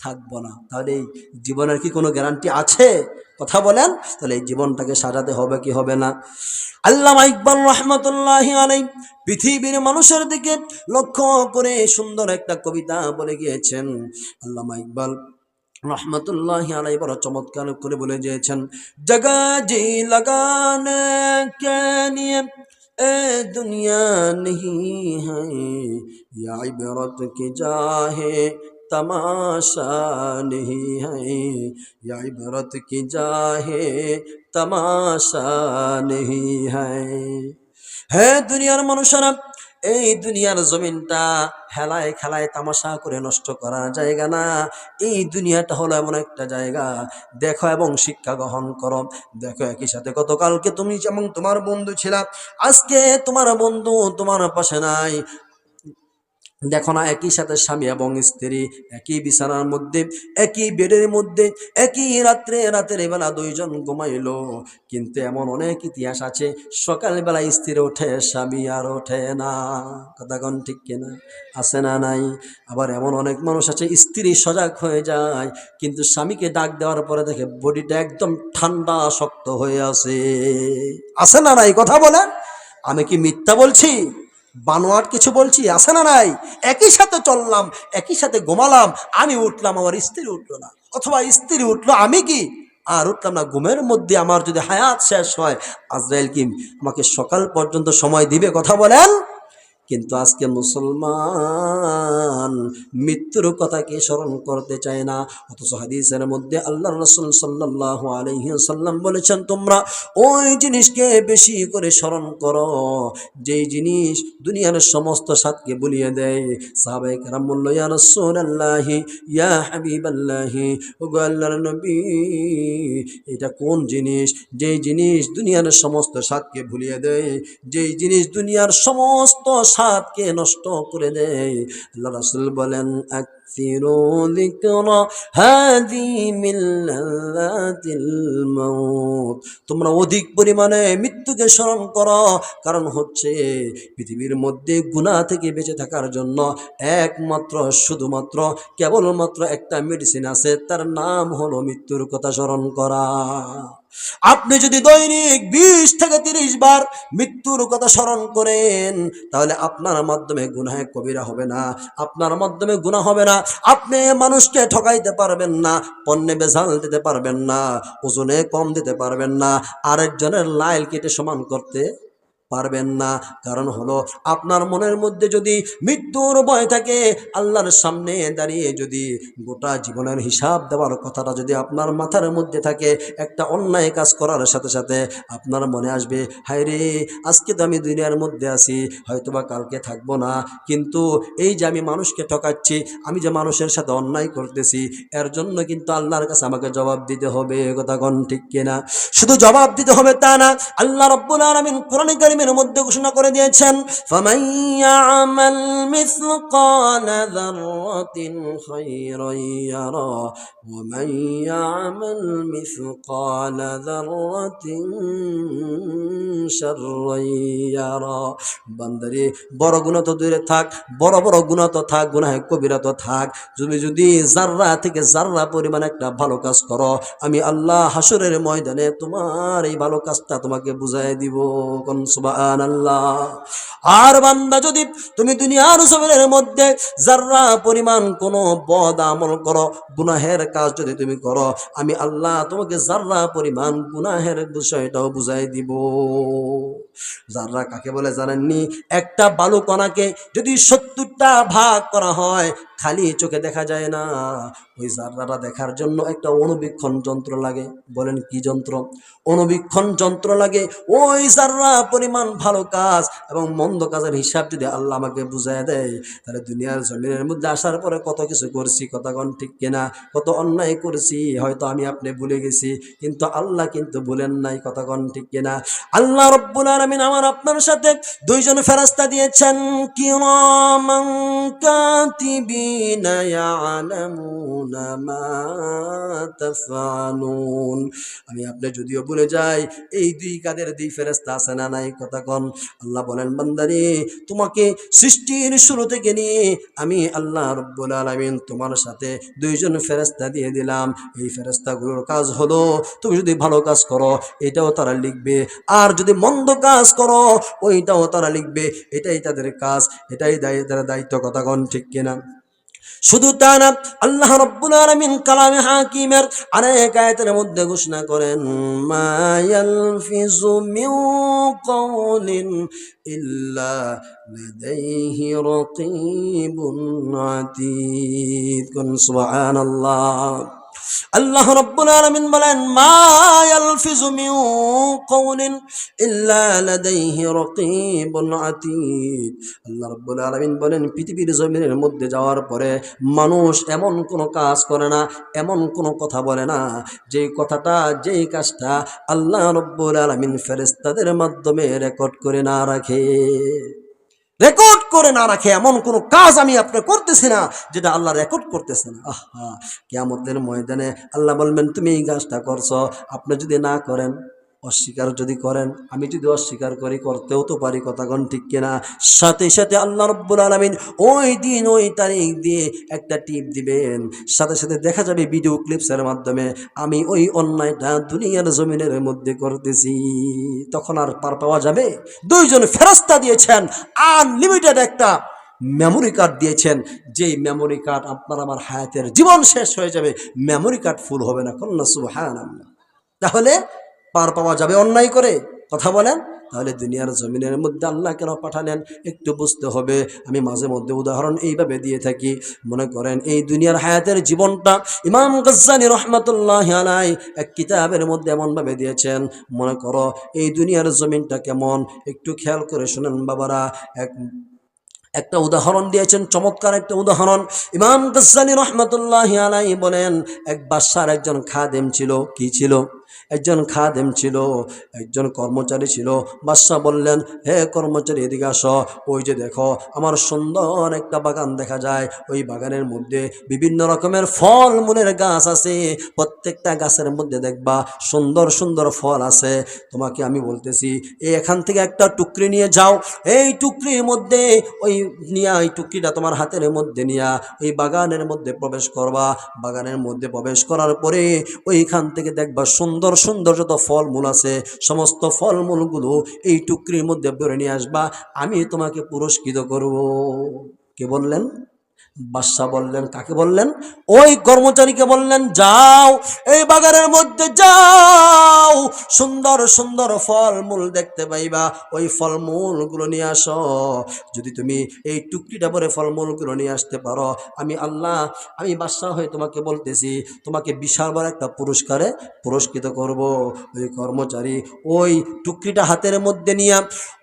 থাকবো না। তাহলে এই জীবনের কি কোনো গ্যারান্টি আছে? কথা বলেন। তাহলে এই জীবনটাকে সাজাতে হবে কি হবে না? আল্লামা ইকবাল রহমতুল্লাহি আলাইহি পৃথিবীর মানুষের দিকে লক্ষ্য করে সুন্দর একটা কবিতা বলে গিয়েছেন। আল্লামা ইকবাল রহমতুল্লাহি আলাইহি বড় চমৎকার করে বলে গিয়েছেন, জগা জি লাগানে কে নিয়ে এ দুনিয়া नहीं है, या इबरत की जाहे तमाशा नहीं है, या इबरत की जाहे तमाशा नहीं है দুনিয়ার মানুষেরা, এই দুনিয়ার জমিনটা হেলায় খেলায় তামাশা করে নষ্ট করার জায়গা না। এই দুনিয়াটা হলো এমন একটা জায়গা, দেখো এবং শিক্ষা গ্রহণ করো। দেখো, একই সাথে গতকালকে তুমি যেমন তোমার বন্ধু ছিলা, আজকে তোমার বন্ধু তোমার পাশে নাই। দেখো না, একই সাথে স্বামী এবং স্ত্রী একই বিছানার মধ্যে, একই বেডের মধ্যে, একই রাতের বেলা দুইজন ঘুমাইলো, কিন্তু এমন অনেক ইতিহাস আছে, সকালবেলা স্ত্রী ওঠে, স্বামী আর ওঠে না। কথা কোন ঠিক কিনা? আছে না নাই? আবার এমন অনেক মানুষ আছে, স্ত্রী সজাগ হয়ে যায়, কিন্তু স্বামীকে ডাক দেওয়ার পরে দেখে বডিটা একদম ঠান্ডা শক্ত হয়ে আছে না নাই? কথা বলেন। আমি কি মিথ্যা বলছি? বানোয়াট কিছু বলছি? আছে না নাই? একই সাথে চললাম, একই সাথে ঘুমালাম, আমি উঠলাম, আমার স্ত্রী উঠলো না, অথবা স্ত্রী উঠলো, আমি কি আর উঠলাম না। ঘুমের মধ্যে আমার যদি হায়াত শেষ হয়, আজরাইল কি আমাকে সকাল পর্যন্ত সময় দিবে? কথা বলেন। কিন্তু আজকে মুসলমান মৃত্যুর কথাকে স্মরণ করতে চায় না। অথচ হাদিসের মধ্যে আল্লাহর রাসূল সাল্লাল্লাহু আলাইহি ওয়াসাল্লাম বলেছেন, তোমরা ওই জিনিসকে বেশি করে স্মরণ করো যেই জিনিস দুনিয়ার সমস্ত স্বাদকে ভুলিয়ে দেয়। সাহাবায়ে কেরাম বলল, ইয়া রাসূলুল্লাহি, ইয়া হাবিবাল্লাহি, ওগো আল্লাহর নবী, এটা কোন জিনিস যেই জিনিস দুনিয়ার সমস্ত স্বাদকে ভুলিয়ে দেয়, যেই জিনিস দুনিয়ার সমস্ত স্বাদকে নষ্ট করে দেয়? আল্লাহ রাসূল বলেন, আকসিরু যিকরা হাদি মিন লাযাতিল মাউত, তোমরা অধিক পরিমাণে মৃত্যুকে স্মরণ করো। কারণ হচ্ছে পৃথিবীর মধ্যে গুনাহ থেকে বেঁচে থাকার জন্য একমাত্র শুধুমাত্র কেবলমাত্র একটা মেডিসিন আছে, তার নাম হলো মৃত্যুর কথা স্মরণ করা। আপনি যদি দৈনিক 20 থেকে 30 বার মৃত্যুর কথা স্মরণ করেন, তাহলে আপনার মাধ্যমে গুনাহে কবিরা হবে না, আপনার মাধ্যমে গুনাহ হবে না। আপনি মানুষকে ঠকাইতে পারবেন না, পণ্যে ভেজাল দিতে পারবেন না, ওজনে কম দিতে পারবেন না, আরেকজনের লাইল কেটে সমান করতে পারবেন না। কারণ হলো আপনার মনের মধ্যে যদি মৃত্যুর ভয় থাকে, আল্লাহর সামনে দাঁড়িয়ে যদি গোটা জীবনের হিসাব দেওয়ার কথাটা যদি আপনার মাথার মধ্যে থাকে, একটা অন্যায় কাজ করার সাথে সাথে আপনার মনে আসবে, হায় রে, আজকে তো আমি দুনিয়ার মধ্যে আছি, হয়তোবা কালকে থাকবো না, কিন্তু এই যে আমি মানুষকে ঠকাচ্ছি, আমি যে মানুষের সাথে অন্যায় করতেছি, এর জন্য কিন্তু আল্লাহর কাছে আমাকে জবাব দিতে হবে। কথা কোন ঠিক কিনা? শুধু জবাব দিতে হবে তা না, আল্লাহ রাব্বুল আলামিন কোরআনে কারীমের মধ্যে ঘোষণা করে দিয়েছেন, ফামান ইয়ামাল মিসকালা যাররাতিন খায়রান ইয়ারা ওয়া মান ইয়ামাল মিসকালা যাররাতিন শাররান ইয়ারা। বান্দারে, বড় গুনাহ তো দূরে থাক, বড় বড় গুনাহ তো থাক, গুনাহে কবিরা তো থাক, তুমি যদি জাররা থেকে জাররা পরিমাণ একটা ভালো কাজ করো, আমি আল্লাহ হাসরের ময়দানে তোমার এই ভালো কাজটা তোমাকে বুঝাই দিব। কোন সুবহানাল্লাহ। আর বান্দা, যদি তুমি দুনিয়ার জমিনের মধ্যে জাররা পরিমাণ কোনো বদ আমল করো, গুনাহের কাজ যদি তুমি করো, আমি আল্লাহ তোমাকে জাররা পরিমাণ গুনাহের বিষয়টাও বুঝাই দিব। জাররা কাকে বলে জানেননি? একটা বালু কণাকে যদি 70টা ভাগ করা হয়, খালি চোখে দেখা যায় না, ওই জাররাটা দেখার জন্য একটা অণুবীক্ষণ যন্ত্র লাগে। বলেন কি যন্ত্র? অণুবীক্ষণ যন্ত্র লাগে। ওই জাররা পরিমাণ ভালো কাজ এবং মন্দ কাজের হিসাব যদি আল্লাহ আমাকে বুঝায় দেয়, তাহলে দুনিয়ার জমিনের মধ্যে আসার পরে কত কিছু করছি, কথা কোন ঠিক কিনা, কত অন্যায় করেছি, হয়তো আমি আপনি ভুলে গেছি, কিন্তু আল্লাহ কিন্তু ভুলেন নাই। কথা কোন ঠিক কিনা? আল্লাহ রাব্বুল আলামিন আমার আপনার সাথে দুইজন ফেরেশতা দিয়েছেন, কিরামান কাতিবিনা ইয়ালামুনা মা তাফআলুন। আমি আপনি যদিও ভুলে যাই, এই দুই কাদের দুই ফেরেশতা আছে না নাই? কথা কোন। আল্লাহ বলেন, বান্দারে, তোমাকে সৃষ্টির শুরু থেকে নিয়ে আমি আল্লাহ রাব্বুল আলামিন তোমার সাথে দুইজন ফেরেশতা দিয়ে দিলাম। এই ফেরেশতাগুলোর কাজ হলো, তুমি যদি ভালো কাজ করো এটাও তারা লিখবে, আর যদি মন্দ কাজ করো ওইটাও তারা লিখবে। এটাই তাদের কাজ, এটাই তাদের দায়িত্ব। কথা কোন ঠিক কিনা? শুধু তা না, আল্লাহ রাব্বুল আলামিন কালামে হাকিমের আরেক আয়াতের মধ্যে ঘোষণা করেন, মা ইয়ালফিজু মিন কাওলিন ইল্লা লাদাইহি রাকিবুন আতীদ। কোন সুবহানাল্লাহ। আল্লাহ রাব্বুল আলামিন বলেন, মা ইয়ালফিজু মিন কাওলিন ইল্লা লাদাইহি রাকিবুন আতীদ। আল্লাহ রাব্বুল আলামিন বলেন, পৃথিবীর জমিনের মধ্যে যাওয়ার পরে মানুষ এমন কোনো কাজ করে না, এমন কোনো কথা বলে না, যেই কথাটা, যেই কাজটা আল্লাহ রাব্বুল আলামিন ফেরেশতাদের মাধ্যমে রেকর্ড করে না রাখে। রেকর্ড করে না রাখে এমন কোনো কাজ আমি আপনি করতেছি না যেটা আল্লাহ রেকর্ড করতেছে না। আহা, কিয়ামতের ময়দানে আল্লাহ বলবেন, তুমি এই কাজটা করছো, আপনি যদি না করেন, অস্বীকার যদি করেন, আমি যদি অস্বীকার করি, করতেও তো পারি, কথাগণ ঠিক কিনা, সাথে সাথে আল্লাহ রাব্বুল আলামিন ওই দিন ওই তারিখ দিয়ে একটা টিপ দিবেন, সাথে সাথে দেখা যাবে ভিডিও ক্লিপসের মাধ্যমে আমি ওই অন্যায়টা দুনিয়ার জমিনের মধ্যে করতেছি। তখন আর পার পাওয়া যাবে? দুইজন ফেরেশতা দিয়েছেন আনলিমিটেড একটা মেমোরি কার্ড দিয়েছেন, যেই মেমোরি কার্ড আপনার আমার হায়াতের জীবন শেষ হয়ে যাবে, মেমোরি কার্ড ফুল হবে না। কন্যা সুবহানাল্লাহ। তাহলে পার পাওয়া যাবে অন্যায় করে? কথা বলেন। তাহলে দুনিয়ার জমিনের মধ্যে আল্লাহ কেন পাঠালেন একটু বুঝতে হবে। আমি মাঝে মধ্যে উদাহরণ এইভাবে দিয়ে থাকি। মনে করেন এই দুনিয়ার হায়াতের জীবনটা ইমাম গাজ্জালী রাহমাতুল্লাহি আলাইহি এক কিতাবের মধ্যে এমনভাবে দিয়েছেন, মনে করো এই দুনিয়ার জমিনটা কেমন, একটু খেয়াল করে শুনেন বাবারা। একটা উদাহরণ দিয়েছেন, চমৎকার একটা উদাহরণ। ইমাম গাজ্জালী রাহমাতুল্লাহি আলাইহি বলেন, এক বাদশার একজন খাদেম ছিল। কি ছিল? একজন খাদেম ছিল, একজন কর্মচারী ছিল। বাদশা বললেন, হে কর্মচারী, এদিকে আসো। ওই যে দেখো, আমার সুন্দর একটা বাগান দেখা যায়, ওই বাগানের মধ্যে বিভিন্ন রকমের ফল মূলের গাছ আছে, প্রত্যেকটা গাছের মধ্যে দেখবা সুন্দর সুন্দর ফল আছে। তোমাকে আমি বলতেছি, এখান থেকে একটা টুকরি নিয়ে যাও, এই টুকরির মধ্যে ওই নিয়া, এই টুকরিটা তোমার হাতের মধ্যে নিয়া ওই বাগানের মধ্যে প্রবেশ করবা। বাগানের মধ্যে প্রবেশ করার পরে ওইখান থেকে দেখবা সুন্দর সুন্দর সুন্দর যত ফলমূল আছে সমস্ত ফলমূলগুলো এই টুকরির মধ্যে ভরে নিয়ে আসবা, আমি তোমাকে পুরস্কৃত করব। কে বললেন? বাদশা বললেন। কাকে বললেন? ওই কর্মচারীকে বললেন, যাও এই বাগানের মধ্যে যাও, সুন্দর সুন্দর ফলমূল দেখতে পাইবা, ওই ফলমূলগুলো নিয়ে আসো। যদি তুমি এই টুকরিটা ভরে ফলমূলগুলো নিয়ে আসতে পারো, আমি আল্লাহ, আমি বাদশা হয়ে তোমাকে বলতেছি, তোমাকে বিশাল বড় একটা পুরস্কারে পুরস্কৃত করব। ওই কর্মচারী ওই টুকরিটা হাতের মধ্যে নিয়ে,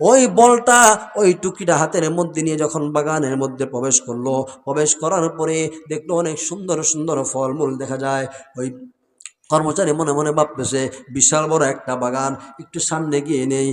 ওই বলটা ওই টুকরিটা হাতের মধ্যে নিয়ে যখন বাগানের মধ্যে প্রবেশ করলো, প্রবেশ করার পরে দেখলো অনেক সুন্দর সুন্দর ফলমূল দেখা যায়। ওই কর্মচারী মনে মনে ভাবতেছে বিশাল বড় একটা বাগান, একটু সামনে গিয়ে নেই।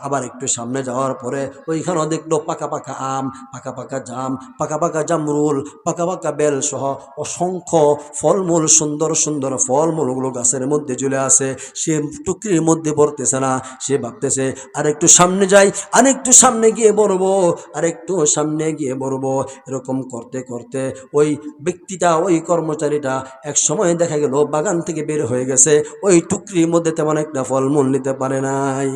আবার একটু সামনে যাওয়ার পরে ওইখানেও দেখলো পাকা পাকা আম, পাকা পাকা জাম, পাকা পাকা জামরুল, পাকা পাকা বেল সহ অসংখ্য ফলমূল, সুন্দর সুন্দর ফলমূলগুলো গাছের মধ্যে ঝুলে আছে। সে টুকরির মধ্যে পড়তেছে না, সে ভাবতেছে আর একটু সামনে যাই, আর একটু সামনে গিয়ে বলবো, আর একটু সামনে গিয়ে বলবো। এরকম করতে করতে ওই ব্যক্তিটা, ওই কর্মচারীটা এক সময় দেখা গেল বাগান থেকে বের হয়ে গেছে, ওই টুকরির মধ্যে তেমন একটা ফলমূল নিতে পারে নাই।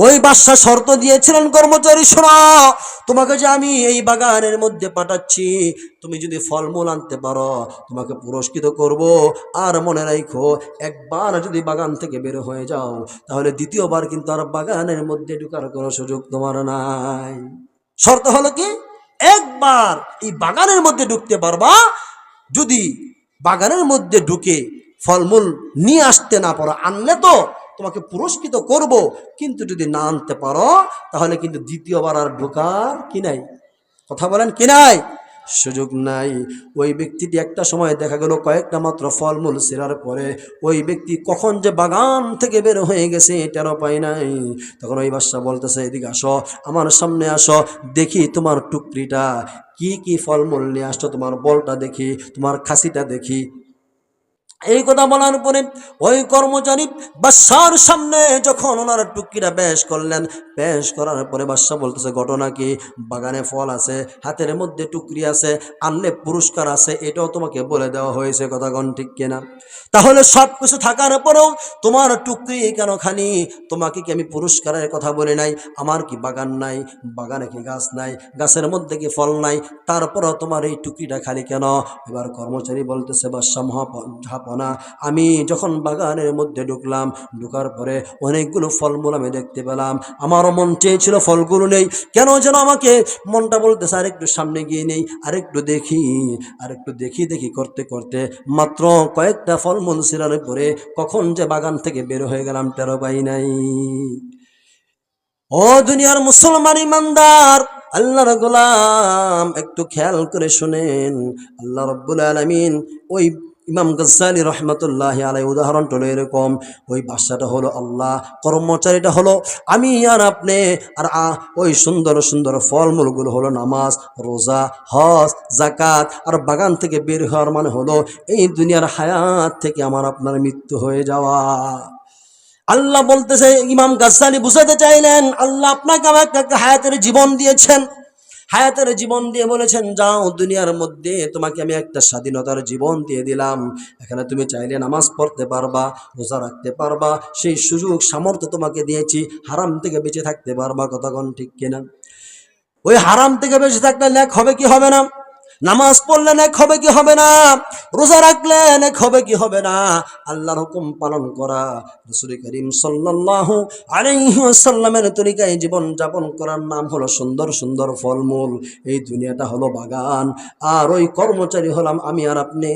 ওই বাদশা শর্ত দিয়েছিলেন, কর্মচারী শোনো, তোমাকে যে আমি এই বাগানের মধ্যে পাঠাচ্ছি, তুমি যদি ফলমূল আনতে পারো তোমাকে পুরস্কৃত করব। আর মনে রাখো, একবার যদি বাগান থেকে বের হয়ে যাও তাহলে দ্বিতীয়বার কিন্তু আর বাগানের মধ্যে ঢোকার কোনো সুযোগ তোমার নাই। শর্ত হলো কি, একবার এই বাগানের মধ্যে ঢুকতে পারবা, যদি বাগানের মধ্যে ঢুকে ফলমূল নিয়ে আসতে না পারো, আনলে তো তোমাকে পুরস্কৃত করব, কিন্তু যদি না আনতে পারো তাহলে কিন্তু দ্বিতীয়বার আর ঢোকার কি নাই, কথা বলেন কি নাই, সুযোগ নাই। ওই ব্যক্তিটি একটা সময় দেখা গেল কয়েকটা মাত্র ফলমূল ছেঁড়ার পরে ওই ব্যক্তি কখন যে বাগান থেকে বের হয়ে গেছে টেরও পাই নাই। তখন ওই বাদশা বলতেছে, এদিকে আসো, আমার সামনে আসো, দেখি তোমার টুকরিটা কি কি ফলমূল নিয়ে আসছো, তোমার বলটা দেখি, তোমার খাসিটা দেখি। এই কথা বলার পরে ওই কর্মচারী বাদশার সামনে যখন ওনার টুকরিটা পেশ করলেন, পেশ করার পরে বাদশা বলতেছে, ঘটনা কি, বাগানে ফল আছে, হাতের মধ্যে টুকরি আছে, আনলে পুরস্কার আছে, এটাও তোমাকে বলে দেওয়া হয়েছে, কথা কোন ঠিক কিনা? তাহলে সব কিছু থাকার পরেও তোমার টুকরি কেন খালি? তোমাকে কি আমি পুরস্কারের কথা বলি নাই? আমার কি বাগান নাই? বাগানে কি গাছ নাই? গাছের মধ্যে কি ফল নাই? তারপরও তোমার এই টুকরিটা খালি কেন? এবার কর্মচারী বলতেছে, বাদশা মহাপনা, আমি যখন বাগানের মধ্যে ঢুকলাম, ঢুকার পরে অনেকগুলো ফলমূল আমি দেখতে পেলাম, আমারও মন চেয়েছিল ফলগুলো নেই, কেন যেন আমাকে মনটা বলতেছে আরেকটু সামনে গিয়ে নেই, আরেকটু দেখি, আরেকটু দেখি দেখি করতে করতে মাত্র কয়েকটা ফলমূল ছিঁড়ার পরে কখন যে বাগান থেকে বের হয়ে গেলাম টেরো পাই নাই। ও দুনিয়ার মুসলমান ইমানদার, আল্লাহর গোলাম, একটু খেয়াল করে শুনেন। আল্লাহ রাব্বুল আলামিন ওই ইমাম গাজ্জালী রহমতুল্লাহ আলাইহি উদাহরণটা হলো এরকম, ওই বাদশাটা হলো আল্লাহ, কর্মচারীটা হলো আমি আর আপনি, আর ওই সুন্দর সুন্দর ফলমূলগুলো হলো নামাজ, রোজা, হজ, যাকাত। আর বাগান থেকে বের হওয়ার মানে হলো এই দুনিয়ার হায়াত থেকে আমার আপনার মৃত্যু হয়ে যাওয়া। আল্লাহ বলতেছে, ইমাম গাজ্জালী বুঝাতে চাইলেন, আল্লাহ আপনাকে আমাকে একটা হায়াতের জীবন দিয়েছেন, হায়াতের জীবন দিয়ে বলেছেন, যাও দুনিয়ার মধ্যে তোমাকে আমি একটা স্বাধীনতার জীবন দিয়ে দিলাম, এখানে তুমি চাইলে নামাজ পড়তে পারবা, রোজা রাখতে পারবা, সেই সুযোগ সামর্থ্য তোমাকে দিয়েছি, হারাম থেকে বেঁচে থাকতে পারবা, কথা কোন ঠিক কিনা? ওই হারাম থেকে বেঁচে থাকলে নেক হবে কি হবে না? নামাজ পড়লে নেক হবে কি হবে না? রোজা রাখলে নেক হবে কি হবে না? আল্লাহর হুকুম পালন করা, রাসূল করিম সাল্লাল্লাহু আলাইহি ওয়াসাল্লামের তরিকায় জীবন যাপন করার নাম হলো সুন্দর সুন্দর ফলমূল। এই দুনিয়াটা হলো বাগান, আর ওই কর্মচারী হলাম আমি আর আপনি,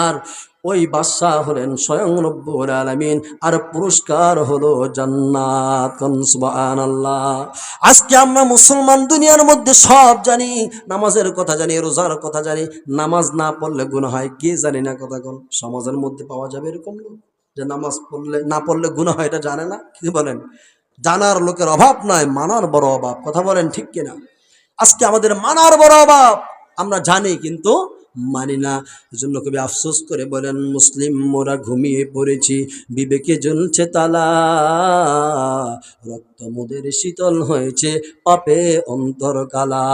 আর ওই বাদশা হলেন স্বয়ং রব্বুল আলামিন, আর পুরস্কার হলো জান্নাত। সুবহানাল্লাহ। আজকে আমরা মুসলমান দুনিয়ার মধ্যে সব জানি, নামাজের কথা জানি, রোজার কথা জানি, নামাজ না পড়লে গুনাহ হয় কে জানি না, কথা কোন সমাজের মধ্যে পাওয়া যাবে এরকম লোক যে নামাজ পড়লে না পড়লে গুনাহ হয় এটা জানে না? কি বলেন? জানার লোকের অভাব নয়, মানার বড় অভাব, কথা বলেন ঠিক কিনা? আজকে আমাদের মানার বড় অভাব, আমরা জানি কিন্তু মানি না। এজন্য কবি আফসোস করে বলেন, মুসলিম মোরা ঘুমিয়ে পড়েছি, বিবেকে জ্বলছে তালা, রক্ত মোদের শীতল হয়েছে, পাপে অন্তর কালা।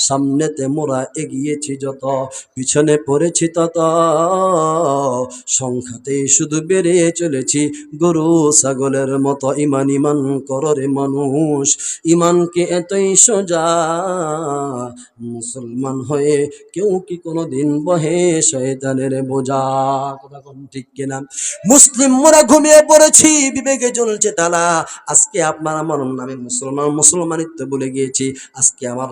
সামনেতে মোরা এগিয়েছি যত, পিছনে পড়েছি তত, সংখ্যাতেই শুধু বেড়ে চলেছি গরু ছাগলের মতো। ইমান ইমান কররে মানুষ, ইমানকে এতই সোজা, মুসলমান হয়ে কেউ কি কোনোদিন বহে শয়তানের বোঝা। কথা কোন ঠিক কিনা? মুসলিম মোরা ঘুমিয়ে পড়েছি, বিবেকে জ্বলছে তালা। আজকে আপনার আমার নামে মুসলমান, মুসলমানিত্ব বলে গিয়েছি। আজকে আমার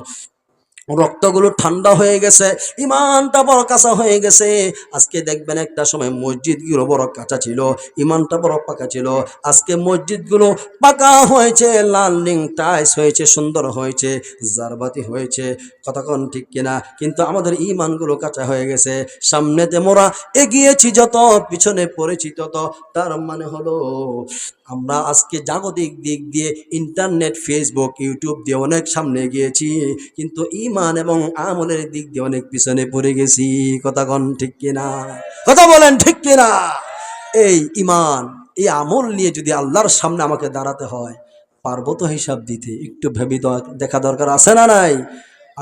রক্তগুলো ঠান্ডা হয়ে গেছে, ইমানটা বড় কাঁচা হয়ে গেছে। আজকে দেখবেন একটা সময় মসজিদগুলো বড় কাঁচা ছিল, ইমানটা বড় পাকা ছিল। আজকে মসজিদগুলো পাকা হয়েছে, লাল রিং টাইস হয়েছে, সুন্দর হয়েছে, জারবাতি হয়েছে। কথা কোন ঠিক কিনা? কিন্তু আমাদের ইমানগুলো কাঁচা হয়ে গেছে। সামনেতে মোরা এগিয়েছি যত, পিছনে পড়েছি তত। তার মানে হলো আমরা আজকে জাগতিক দিক দিয়ে ইন্টারনেট, ফেসবুক, ইউটিউব দিয়ে অনেক সামনে গিয়েছি, কিন্তু ইমান এবং আমলের দিক দিয়ে অনেক পিছনে পড়ে গেছি। কথা কোন ঠিক কিনা? কথা বলেন ঠিক কিনা? এই ইমান, এই আমল নিয়ে যদি আল্লাহর সামনে আমাকে দাঁড়াতে হয়, পারবো তো হিসাব দিতে? একটু ভেবে দেখা দরকার আছে না নাই?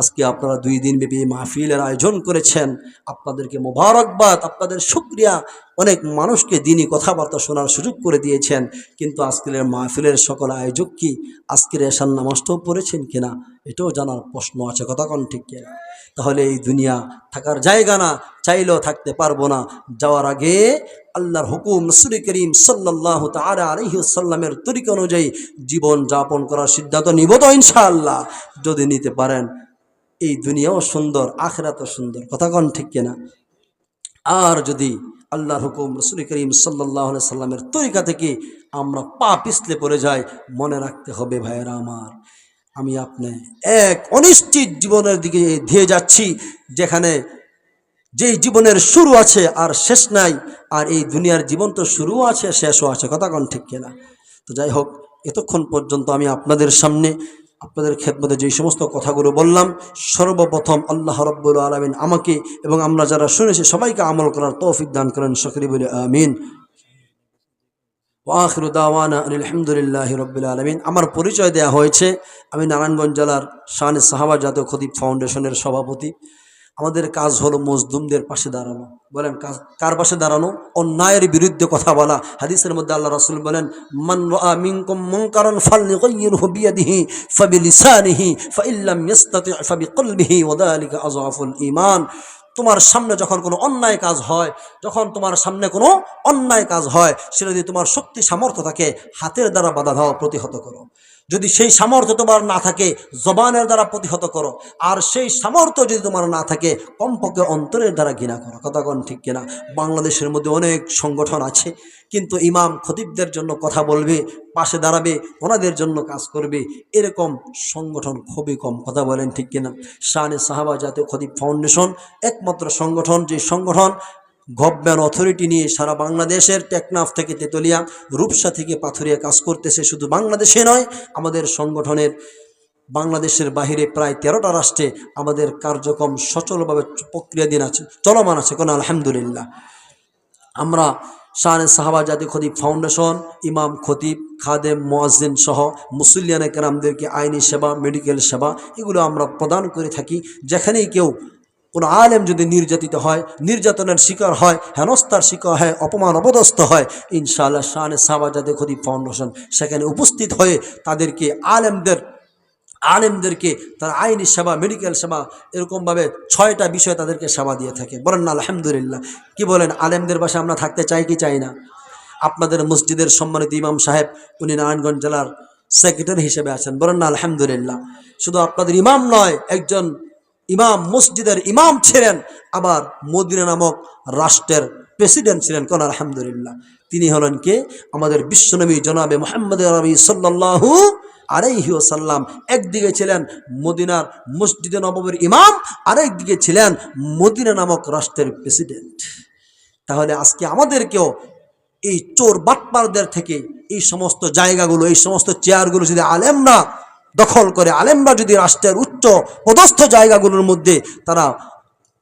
আজকে আপনারা 2 দিন ব্যাপী মাহফিলের আয়োজন করেছেন, আপনাদেরকে মোবারকবাদ, আপনাদের শুকরিয়া। অনেক মানুষকে দিনই কথাবার্তা শোনার সুযোগ করে দিয়েছেন, কিন্তু আজকের মাহফিলের সকল আয়োজক কি আজকের এশার নামাজটাও পড়েছেন কিনা, এটাও জানার প্রশ্ন আছে। কথা কোন ঠিক কিনা? তাহলে এই দুনিয়া থাকার জায়গা না, চাইলেও থাকতে পারবো না। যাওয়ার আগে আল্লাহর হুকুম, রাসূল করিম সাল্লাল্লাহু তাআলা আলাইহি ওয়াসাল্লামের তরিকা অনুযায়ী জীবন যাপন করার সিদ্ধান্ত নিব তো ইনশাআল্লাহ। যদি নিতে পারেন, এই দুনিয়াও সুন্দর, আখিরাতও সুন্দর। কথা কোন ঠিক কিনা? আর যদি আল্লাহর হুকুম, রাসূল করিম সাল্লাল্লাহু আলাইহি সাল্লামের তরিকা থেকে আমরা পা পিছলে পড়ে যাই, মনে রাখতে হবে ভাইয়েরা আমার, আমি আপনি এক অনিশ্চিত জীবনের দিকে ধেয়ে যাচ্ছি, যেখানে যেই জীবনের শুরু আছে আর শেষ নাই, আর এই দুনিয়ার জীবন তো শুরুও আছে শেষও আছে। কথা কোন ঠিক কিনা? তো যাই হোক, এতক্ষণ পর্যন্ত আমি আপনাদের সামনে, আপনাদের খেদমতে যেই সমস্ত কথাগুলো বললাম, সর্বপ্রথম আল্লাহ রাব্বুল আলামিন আমাকে এবং আমরা যারা শুনেছি সবাইকে আমল করার তৌফিক দান করেন। সকলে বলে আমিন। ওয়া আখিরু দাওয়ানা আলহামদুলিল্লাহি রাব্বিল আলামিন। আমার পরিচয় দেয়া হয়েছে, আমি নারায়ণগঞ্জ জেলার শানে সাহাবা জাতীয় খতিব ফাউন্ডেশনের সভাপতি। আমাদের কাজ হলো মজলুমদের পাশে দাঁড়ানো। বলেন কার পাশে দাঁড়ানো? অন্যায়ের বিরুদ্ধে কথা বলা। হাদিসের মধ্যে আল্লাহ রাসূল বলেন, মান রাআ মিনকুম মুনকারান ফালইয়ুগাইয়িরহু বিয়াদিহি ফাবিলিসানিহি ফাইল্লাম ইস্তাতি' ফাবিকলবিহি ওয়া যালিকা আযআফুল ঈমান। তোমার সামনে যখন কোনো অন্যায় কাজ হয়, যখন তোমার সামনে কোনো অন্যায় কাজ হয়, সেটা যদি তোমার শক্তি সামর্থ্য থাকে, হাতের দ্বারা বাধা দাও, প্রতিহত করো। যদি সেই সামর্থ্য তোমার না থাকে, জবানের দ্বারা প্রতিহত করো। আর সেই সামর্থ্য যদি তোমার না থাকে, কমপক্ষে অন্তরের দ্বারা ঘৃণা করো। কথা কোন ঠিক কিনা? বাংলাদেশের মধ্যে অনেক সংগঠন আছে, কিন্তু ইমাম খতিবদের জন্য কথা বলবে, পাশে দাঁড়াবে, ওনাদের জন্য কাজ করবে, এরকম সংগঠন খুবই কম। কথা বলেন ঠিক কিনা? শানে সাহাবা জাতীয় খতিব ফাউন্ডেশন একমাত্র সংগঠন, যে সংগঠন গভর্নমেন্ট অথরিটি নিয়ে সারা বাংলাদেশের টেকনাফ থেকে তেতুলিয়া, রূপসা থেকে পাথুরিয়া কাজ করতেছে। শুধু বাংলাদেশে নয়, আমাদের সংগঠনের বাংলাদেশের বাহিরে প্রায় 13টা রাষ্ট্রে আমাদের কার্যক্রম সচলভাবে প্রক্রিয়াধীন আছে, চলমান আছে। কোন আলহামদুলিল্লাহ। আমরা শানে সাহাবা জাতীয় খতিব ফাউন্ডেশন ইমাম, খতিব, খাদেম, মুয়াজ্জিন সহ মুসল্লিয়ানে কেরামদেরকে আইনি সেবা, মেডিকেল সেবা এগুলো আমরা প্রদান করে থাকি। যেখানেই কেউ কোনো আলেম যদি নির্যাতিত হয়, নির্যাতনের শিকার হয়, হেনস্থার শিকার হয়, অপমান অপদস্থ হয়, ইনশাআল্লাহ শানে সাহাবা জাতীয় খতিব ফাউন্ডেশন সেখানে উপস্থিত হয়ে তাদেরকে আলেমদেরকে তার আইনি সেবা, মেডিকেল সেবা, এরকমভাবে 6টা বিষয় তাদেরকে সেবা দিয়ে থাকে। বলেন না আলহামদুলিল্লাহ? কি বলেন? আলেমদের পাশে আমরা থাকতে চাই কি চাই না? আপনাদের মসজিদের সম্মানিত ইমাম সাহেব, উনি নারায়ণগঞ্জ জেলার সেক্রেটারি হিসেবে আছেন। বলেন না আলহামদুলিল্লাহ? শুধু আপনাদের ইমাম নয়, একজন ইমাম, মসজিদের ইমাম ছিলেন, আবার মদিনা নামক রাষ্ট্রের প্রেসিডেন্ট ছিলেন। কোন আলহামদুলিল্লাহ? তিনি হলেন কে? আমাদের বিশ্বনবী জনাবে মুহাম্মদ আরবি সাল্লাল্লাহু আলাইহি ওয়াসাল্লাম। একদিকে ছিলেন মদিনার মসজিদে নববীর ইমাম, আরেকদিকে ছিলেন মদিনা নামক রাষ্ট্রের প্রেসিডেন্ট। তাহলে আজকে আমাদেরকেও এই চোর বাটপারদের থেকে এই সমস্ত জায়গাগুলো, এই সমস্ত চেয়ারগুলো যদি আলেমরা দখল করে, আলেমরা যদি রাষ্ট্রের উচ্চ পদস্থ জায়গাগুলোর মধ্যে তারা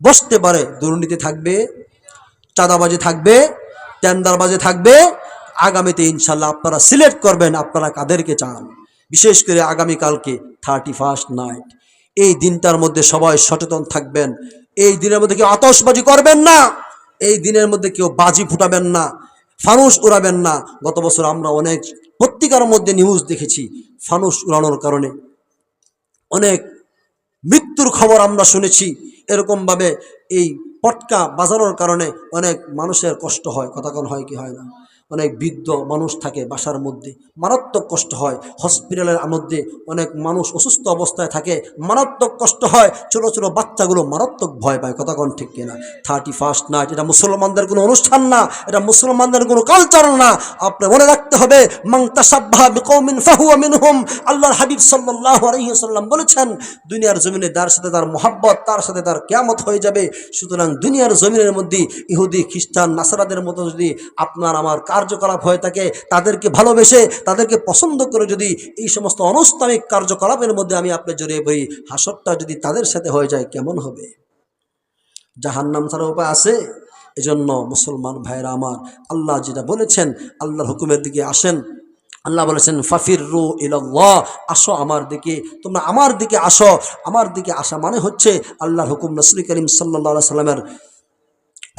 বসতে পারে, দুর্নীতি থাকবে, চাঁদাবাজি থাকবে, টেন্ডারবাজি থাকবে। আগামীতে ইনশাল্লাহ আপনারা সিলেক্ট করবেন আপনারা কাদেরকে চান। বিশেষ করে আগামীকালকে 31st নাইট, এই দিনটার মধ্যে সবাই সচেতন থাকবেন। এই দিনের মধ্যে কেউ আতশবাজি করবেন না, এই দিনের মধ্যে কেউ বাজি ফুটাবেন না, ফানুস উড়াবেন না। গত বছর আমরা অনেক পত্রিকার মধ্যে নিউজ দেখেছি, ফানুস উড়ানোর কারণে অনেক মৃত্যুর খবর আমরা শুনেছি। এরকমভাবে এই পটকা বাজানোর কারণে অনেক মানুষের কষ্ট হয়, কথা কোন হয় কি হয় না? অনেক বৃদ্ধ মানুষ থাকে বাসার মধ্যে, মারাত্মক কষ্ট হয়। হসপিটালের মধ্যে অনেক মানুষ অসুস্থ অবস্থায় থাকে, মারাত্মক কষ্ট হয়। ছোট ছোট বাচ্চাগুলো মারাত্মক ভয় পায়, কথা কোন ঠিক কিনা? 31st নাইট এটা মুসলমানদের কোনো অনুষ্ঠান না, এটা মুসলমানদের কোনো কালচার না। আপনি মনে রাখতে হবে, মান তাশাব্বাহা বিকওমিন ফাহুয়া মিনহুম। আল্লাহর হাবিব সাল্লাল্লাহু আলাইহি ওয়াসাল্লাম বলেছেন, দুনিয়ার জমিনে যার সাথে তার মহাব্বত, তার সাথে তার কিয়ামত হয়ে যাবে। সুতরাং দুনিয়ার জমিনের মধ্যে ইহুদি, খ্রিস্টান, নাসারাদের মতো যদি আপনার আমার কার্যকলাপ হয়ে থাকে, তাদেরকে ভালোবেসে, তাদেরকে পছন্দ করে যদি এই সমস্ত অনৈসলামিক কার্যকলাপের মধ্যে আমি আপনি জড়িয়ে পড়ি, হাসরটা যদি তাদের সাথে হয়ে যায় কেমন হবে? জাহান্নাম ছাড়া উপায় আছে? এজন্য মুসলমান ভাইরা আমার, আল্লাহ যেটা বলেছেন, আল্লাহর হুকুমের দিকে আসেন। আল্লাহ বলেছেন ফাফিররু ইলাল্লাহ, আসো আমার দিকে, তোমরা আমার দিকে আসো। আমার দিকে আসা মানে হচ্ছে আল্লাহর হুকুম, রাসূল করিম সাল্লাল্লাহু আলাইহি সাল্লামের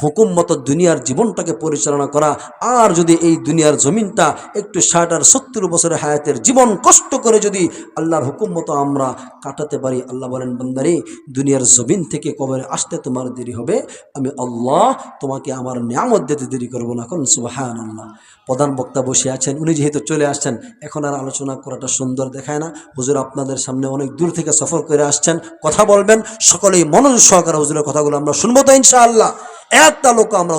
হুকুম মতো দুনিয়ার জীবনটাকে পরিচালনা করা। আর যদি এই দুনিয়ার জমিনটা একটু 60 আর 70 বছরের হায়াতের জীবন কষ্ট করে যদি আল্লাহর হুকুম মতো আমরা কাটাতে পারি, আল্লাহ বলেন বান্দারে, দুনিয়ার জমিন থেকে কবরে আসতে তোমার দেরি হবে, আমি আল্লাহ তোমাকে আমার নিয়ামত দিতে দেরি করবো না। কোন সুবহানাল্লাহ। প্রধান বক্তা বসে আছেন, উনি যেহেতু চলে আসছেন, এখন আর আলোচনা করাটা সুন্দর দেখায় না। হুজুর আপনাদের সামনে অনেক দূর থেকে সফর করে আসছেন, কথা বলবেন, সকলেই মনোযোগ সহকারে হুজুরের কথাগুলো আমরা শুনবো তো ইনশাআল্লাহ। একটা লোক আমরা